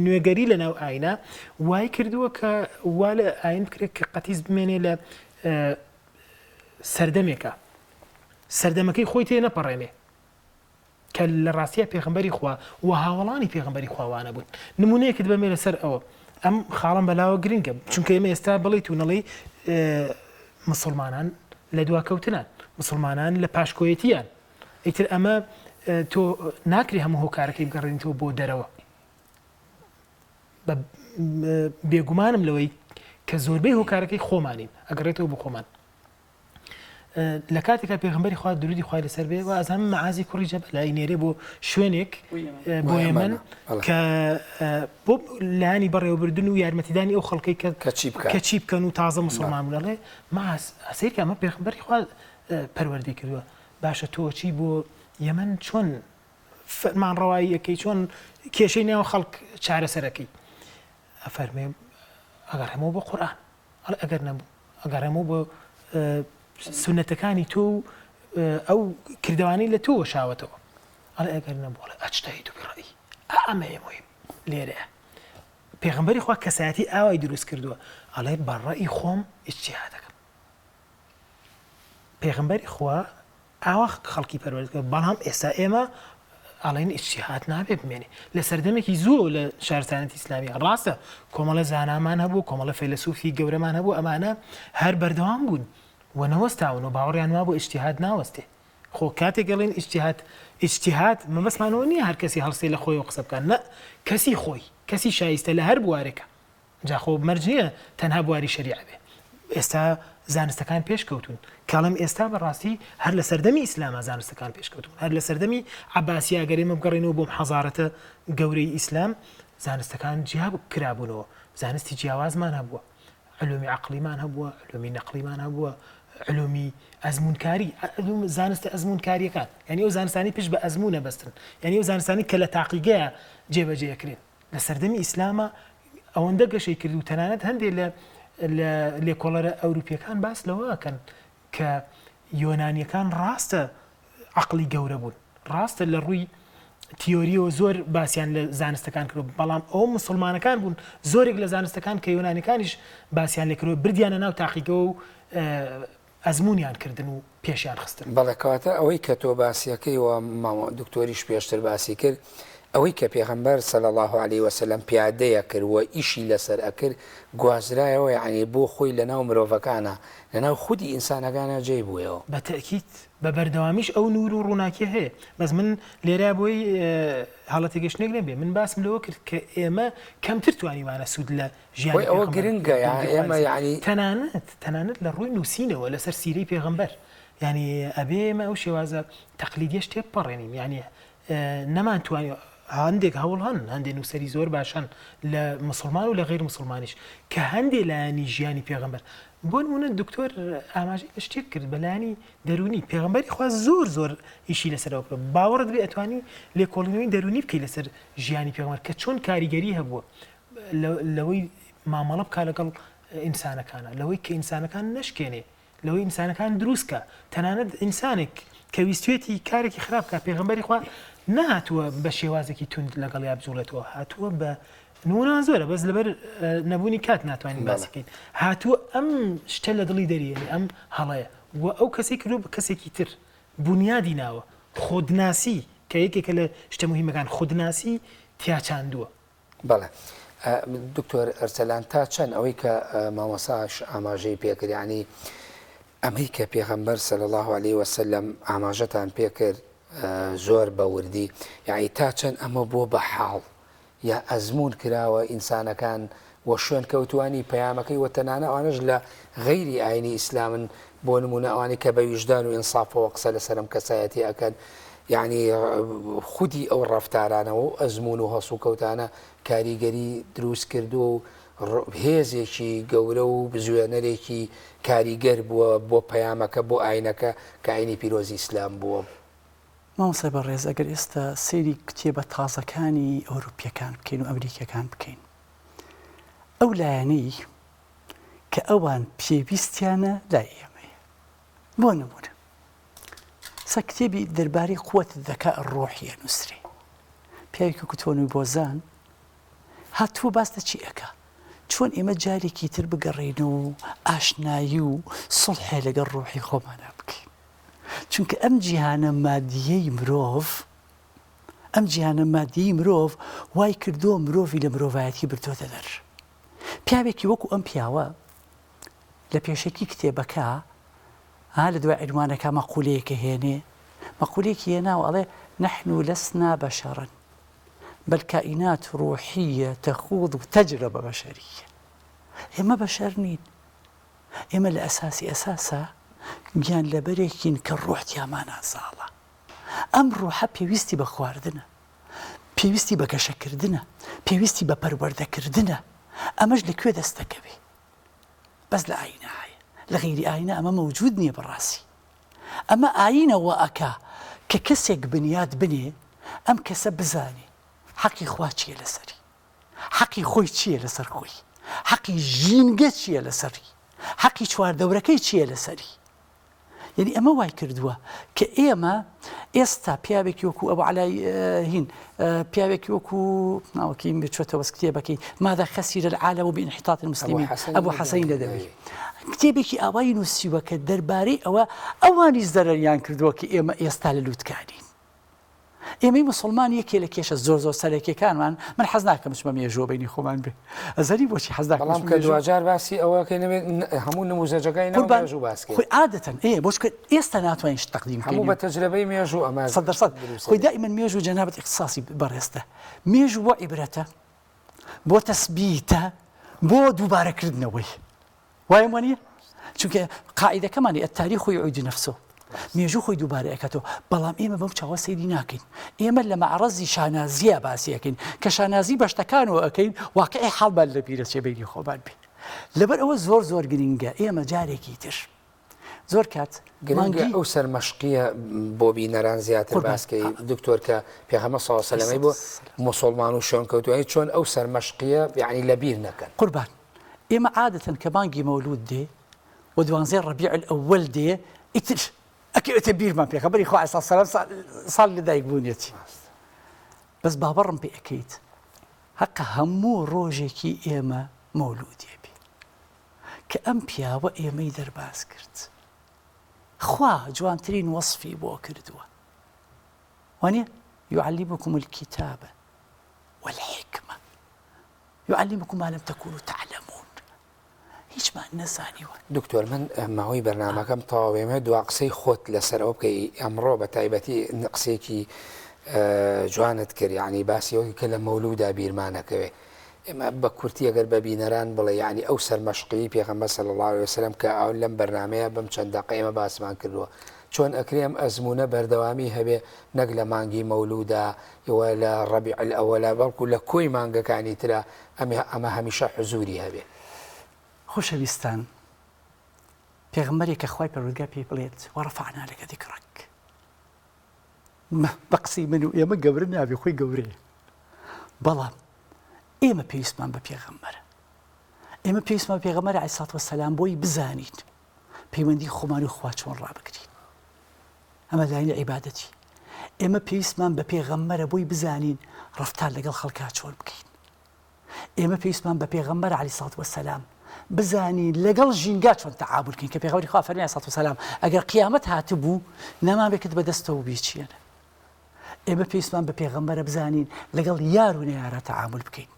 نوێگەری لە ناو ئاینە وای کردووە کە وا لە ئاین بکرێت کە قەتیس بمێنێ لە سەردەمێکە سەردەمەکەی خۆی تێ نەپەڕێنێ کە لە ڕاستیە پێغەمبەری خوا و هاوڵانی پێغەمبەری خواوانە بوون نمونەیەکت بەمێ لەسەر ئەوە ئەم خاڵم بەلاوە گرنگە چونکە ئێمە ئێستا بڵیت و نەڵی مسلمانان لە دواکەوتنان مسلمانان لە پاشکۆیەتیان ئیتر ئەمە تۆ ناکری هەموو هۆکارەکەی بگەڕێنیتەوە بۆ دەرەوە بێگومانم لەوەی کە زۆربەی هۆکارەکەی خۆمانین ئەگەڕێتەوە بۆ خۆمان لە کاتێکا پێغەمبەری خوا درودی خوای لەسەر بێ و ئازان مەعازی کوڕی جەبەل نێرێ بۆ شوێنێک بۆ ئێمن کە بۆ لایانی بەڕێوەبردن و یارمەتیدانی ئەو خەڵکەی کە چی بکەن و تازە مسلمان بڵێ ماس ئەسیرکە ئەمە پێغەمبەری خوا پەروەردەی کردووە باشە تۆ چی بۆ یەمەن چۆن فەرمانڕەواییەکەی چۆن کێشەی ناو خەڵک چارەسەرەکەی ئەفەرمێ ئەگەڕێمەوە بۆ قورئان ئەگەر نەبوو ئەگەڕێمەوە بۆ سنەتەکانی تۆ ئەو کردوانەی لە تۆ شاوەتەوە ئەگەر نەبوو ئەجتەهیدو بڕەئی ئەمەیە مهم لێرەیە پێغەمبەری خوا کەسایەتی ئاوای دروست کردووە ئەڵێ بەڕەئی خۆم ئیجتیهاد دەکەم پێغەمبەری خوا ئاوا خەڵکی پەروەردە کرد بەڵام ئێستا ئێمە ئەڵێن ئیجتیهاد نابێ بمێنێ لە سەردەمێکی زوو لە شارستانەتی ئیسلامی ڕاستە کۆمەڵە زانامان هەبوو کۆمەڵە فەیلسوفی گەورەمان هەبوو ئەمانە هەر بەردەوام بوون و نەوەستاون و باوەڕیان وا بۆ ئیجتیهاد ناوەستێ خۆ کاتێک گەڵێن ئیجتیهاد مەبەستمانەوە نییە هەر کەسی هەڵسێ لە خۆی و قسە بکەن نە کەسی خۆی کەسی شایستە لە هەر بوارێکە جا خۆ مەرج نییە تەنها بواری شەریعە بێ ئێستا زانستەکان پێشکەوتون کاڵم ئێستا بەڕاستی هەر لە سەردەمی ئیسلامە زانستەکان پێشکەوتون هەر لە سەردەمی عەباسی ئەگەرێمە بگەڕێنەوە بۆم حەزارەتە گەورەی ئیسلام زانستەکان جیا کرابوونەوە زانستی جیاوازمان هەبووە علومی عەقلیمان هەبووە علومی نەقلیمان هەبووە علومی ئەزمونکاری زانستە ئەزمونکاریەکان یعنی ئەو زانستانی پێش بە ئەزمونە بەستن یعنی ئەو زانستانی کە لە تاقیگەیە جێبەجێکرێن لە سەردەمی ئیسلامە ئەوەندە گەشەی کرد و تەنانەت هەندێک لە لێکۆڵەرە ئەوروپیەکان باس لەوەکەن کە یۆنانیەکان ڕاستە عەقلی گەورە بوون ڕاستە لە ڕووی تیۆریەوە زۆر باسییان لە زانستەکان کرد بەڵام ئەو مسلمانەکان بوون زۆرێک لە زانستەکان کە یۆنانیەکانیش باسییان لێکردەوە بردیانە ناو تاقیگەوە و ئەزمونیان کردن و پێشیان خستن بەڵێکەواتە ئەوەی کە تۆ باسیەکەی و دکتۆریش پێشتر باسی کرد ئەوەی کە پێغەمبەر صلی الله عليه وسلم پیادەیە کرد و ئیشی لەسەر ئەکرد گوازرایەوە یعنی بۆ خۆی لەناو مرۆڤەکانە لەناو خودی ئینسانەکانە جێی بوویەوە بە تەکید بە بەردەوامیش ئەو نور و ڕووناکی هەیە بەس من لێرە بۆی حاڵەتی گەشتێک نەبێ من باسم لەوە کرد کە ئێمە کەمتر توانیوانە سوود لە ژیان ئەوە گرنگە ئێمە یعنی تەنانەت لە ڕووی نووسینەوە لەسەر سیرەی پێغەمبەر یعنی ئەبێ ئێمە ئەو شێوازە تەقلیدیە شتێ بپەڕێنین یعنی نەمان توانێت هەندێک هەوڵ هەندێک نووسەری زۆر باشن لە مسلمان و لە غیر مسلمانیش کە هەندێک لایانی ژیانی پێغەمبەر بۆ نمونە دکتۆر ئاماژەی شتێک کرد بەلایانی دەرونی پێغەمبەری خوا زۆر ئیشی لەسەرەوە بکە باوەڕت بێ ئەتوانی لێکۆڵینەوەی دەرونی بکەی لەسەر ژیانی پێغەمبەر کە چۆن کاریگەری هەبووە لەوەی مامەڵە بکا لەگەڵ ئینسانەکانە لەوەی کە ئینسانەکان نەشکێنێ لەوەی ئینسانەکان دروستکە تەنانەت ئینسانێک کە ویستوێتی کارێکی خراپکە پێغەمبەری خوا نهاتووە بە شێوازێکی تند لەگەڵ یا بجوڵێتەوە هاتووە بە نمونە زۆرە بەس لەبەر نەبوونی کات ناتوانین باسیکەین هاتووە ئەم شتە لە دڵی دەریێنێ ئەم هەڵەیە و ئەو کەسێک کردو بە کەسێکی تر بنیادی ناوە خۆدناسی کە یەکێکە لە شتە مهمەکان خۆدناسی تیاچاندووە. بەڵێ دکتۆر ئەرسەلان تا چەند ئەوەی کە مامۆساش ئاماژەی پێکرد یعنی ئەمەی کە پێغەمبەر صلی الله عليه وسلم ئاماژەتان پێکرد زۆر بەوردی یعنی تا چەند ئەمە بۆ بە حاڵ یا ئەزمون کراوە ئینسانەکان وە شوێن کەوتوانی پەیامەکەی وە تەنانە ئەوانش لە غەیری ئاینی ئیسلامن بۆ نمونە ئەوانی کە بە ویژدان و ئینسافەوە قسە لەسەرم کەسایەتی ئەکەن یعنی خودی ئەو ڕەفتارانەوە و ئەزمون و هەسوو کەوتانە کاریگەری دروست کردو و هێزێکی گەورە و بزوێنەرێکی کاریگەر بووە بۆ پەیامەکە بۆ ئاینەکە کە ئاینی پیرۆزی ئیسلام بووە. مامۆسای بەڕێز ئەگەر ئێستا سەیری کتێبە تازەکانی ئەوروپیەکان بکەین و ئەمریکیەکان بکەین ئەو لایەنەی کە ئەوان پێویستیانە لای ئێمەیە بۆ نمونە سە کتێبی دەربارەی قووەت الذەکاء الڕۆحیە نووسرێ پیاوێکی کتۆنی بۆزان هاتووە باس لە چی ئەکا چۆن ئێمە جارێکی تر بگەڕێنەوە و ئاشنایی و سڵحێ لەگەڵ ڕۆحی خۆمانە بکەین چونکە ئەم جیهانە مادیەی مرۆڤ وای کردووە مرۆڤی لە مرۆڤایەتی بردۆتە دەر پیاوێکی وەکو ئەم پیاوە لە پێشێکی کتێبەکە لە دوای عنوانەکە مەقولەیەکە هێنێ مەقولەیەکی هێناوە ئەڵێ نحن لسنا بشرا بل كائنات روحية تخوض تجربة بشرية إما بشر نين إما الأساسي أساسا گیان لەبەرێکین کە ڕۆح تیامانە زاڵە ئەم ڕۆحە پێویستی بە خواردنە پێویستی بە گەشەکردنە پێویستی بە پەروەردەکردنە ئەمەش لەکوێ دەستەکەوێ بەس لە ئاینە هەیە لە غەیری ئاینە ئەمە مەوجود نییە بەڕاستی ئەمە ئاینەوە ئەکا کە کەسێک بنیاد بنێ ئەم کەسە بزانێ حەقی خوا چییە لەسەری حەقی خۆی چییە لەسەر خۆی حەقی ژینگە چییە لەسەری حەقی چواردەورەکەی چییە لەسەری یعنی ئەمە وای کردووە کە ئێمە ئێستا پیاوێکی وەکو ئەو علای هین پیاوێکی وەکو ناوەکەی بچێتەوە کتێبەکەی ماذا خسر العالم بانحطاط المسلمين ئەبوو حەسەین لەدەوێت کتێبێکی ئاوایی نووسیوە کە دەربارەی ئەوانی زەرەریان کردووە کە ئێمە ئێستا لە لووتکارین ئێمەی مسلمان یەکێ لە کێشە زۆر سەرەکیەکانمان من حەز ناکەم بچمە مێژووە بەینی خۆمان بێ ئەزەری بۆچی حەز ناکەم بەڵام کە دوجار باسی ئەوەکەی نەبێت هەموو نموزەجەکەی مێژوو باسکەین خۆی عادەتەن بۆچکە ئێستا ناتوانین تەقدیم بکەین هەموو بە تەجربەی مێژوو ئەمە 100% خۆی دائما مێژوو جەنابەت اختصاصی بەڕێستە مێژوو بۆ عیبرەتە بۆ تەسبیتە بۆ دووبارەکردنەوەی وایە وانە چونکە قاعیدەکەمانی التاریخ يعيد نفسه مێژوو خۆی دووبارە ئەکاتەوە بەڵام ئێمە بەم چاوە سەیری ناکەین ئێمە لە مەعرەزی شانازیە باسیەکەین کە شانازی بەشتەکانەوە ئەەکەین واقعی حاڵبان لە بیرە چێبینی خۆبان بێ لەبەر ئەوە زۆر گرنگە ئێمە جارێکی تر زۆر کات گرنگە ئەو سەرمەشقیە بۆ بینەران زیاتر باسکەی دکتۆر کە پێغەمبەر صلی الله علیه و سلم بۆ موسڵمان و شۆن کەوتووانی چۆن ئەو سەرمەشقیە یعنی لەبیر نەکەن قوربان ئێمە عادەتەن کە بانگی مەولود دێ و دوانزەی ڕەبیع الأول دێ ئیتر ئەکەوێتە بیرمان پێغەمبەری خوا عەلەیهی سەلام ساڵ لەدایک بوونیەتی بەس باوەڕم پێ ئەەکەیت حەقە هەموو ڕۆژێکی ئێمە مەولودیە بێ کە ئەم پیاوە ئێمەی دەرباز کرد خوا جوانترین وەصفی بۆ کردووە وانە يعلمكم الكتاب والحكمة يعلمكم ما لم تكونوا تعلمون هیچمان نەزانیوە دکتۆر من ماوەی بەرنامەکەم تەواوێمە دوا قسەی خۆت لەسەرەوە بکەی ئەمڕۆ بە تایبەتی قسێکی جوانت کرد یعنی باسیەوەی کە لە مەولودا بیرمانەکەوێ ئێمە بە کورتی ئەگەر بە بینەران بڵێ یعنی ئەو سەرمەشقی پێغەمبەر صلی الله علیه وسلم کە ئەو لەم بەرنامەیە بەم چەند دەقە ئێمە باسمان کردووە چۆن ئەکرێم ئەزمونە بەردەوامی هەبێ نەک لە مانگی مەولودا ئەوە لە ڕەبیع الئەوەلا بەڵکو لە کۆی مانگەکانی ترە ئەمە هەمیشە حزوری هەبێ. خۆشەویستان، پێغەمبەرێک کە خوای پەروەردگار پێی بڵێت وەڕەفەعنا لەکە ذیکرەک، بەقسی من و ئێمە گەورە نابێ، خۆی گەورەیە، بەڵام ئێمە پێویستمان بە پێغەمبەرە، ئێمە پێویستمان بە پێغەمبەر عەلەیهی سەڵاتو وەسەلام بۆی بزانین پەیوەندی خۆمان و خوا چۆن ڕابگرین. ئەمە لایەنی عیبادەتی. ئێمە پێویستمان بە پێغەمبەرە بۆی بزانین ڕەفتار لەگەڵ خەڵکا چۆن بکەین. ئێمە پێویستمان بە پێغەمبەر عەلەیهی سەڵاتو وەسەلام بزانین لەگەڵ ژینگا چۆن تەعامل بکەین، کە پێغەمبەری خوا فەرمووی عەلەیهی سەڵاتو وەسەلام ئەگەر قیامەت هاتبوو نەمابێت بەدەستەوە بیچێنە. ئێمە پێویستمان بە پێغەمبەرە بزانین لەگەڵ یار و نەیارە تەعامل بکەین.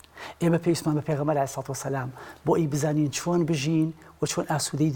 ئێمە پێویستمان بە پێغەمبەر عەلەیهی سەڵاتو وەسەلام بۆ ئەی بزانین چۆن بژین و چۆن ئاسوودەی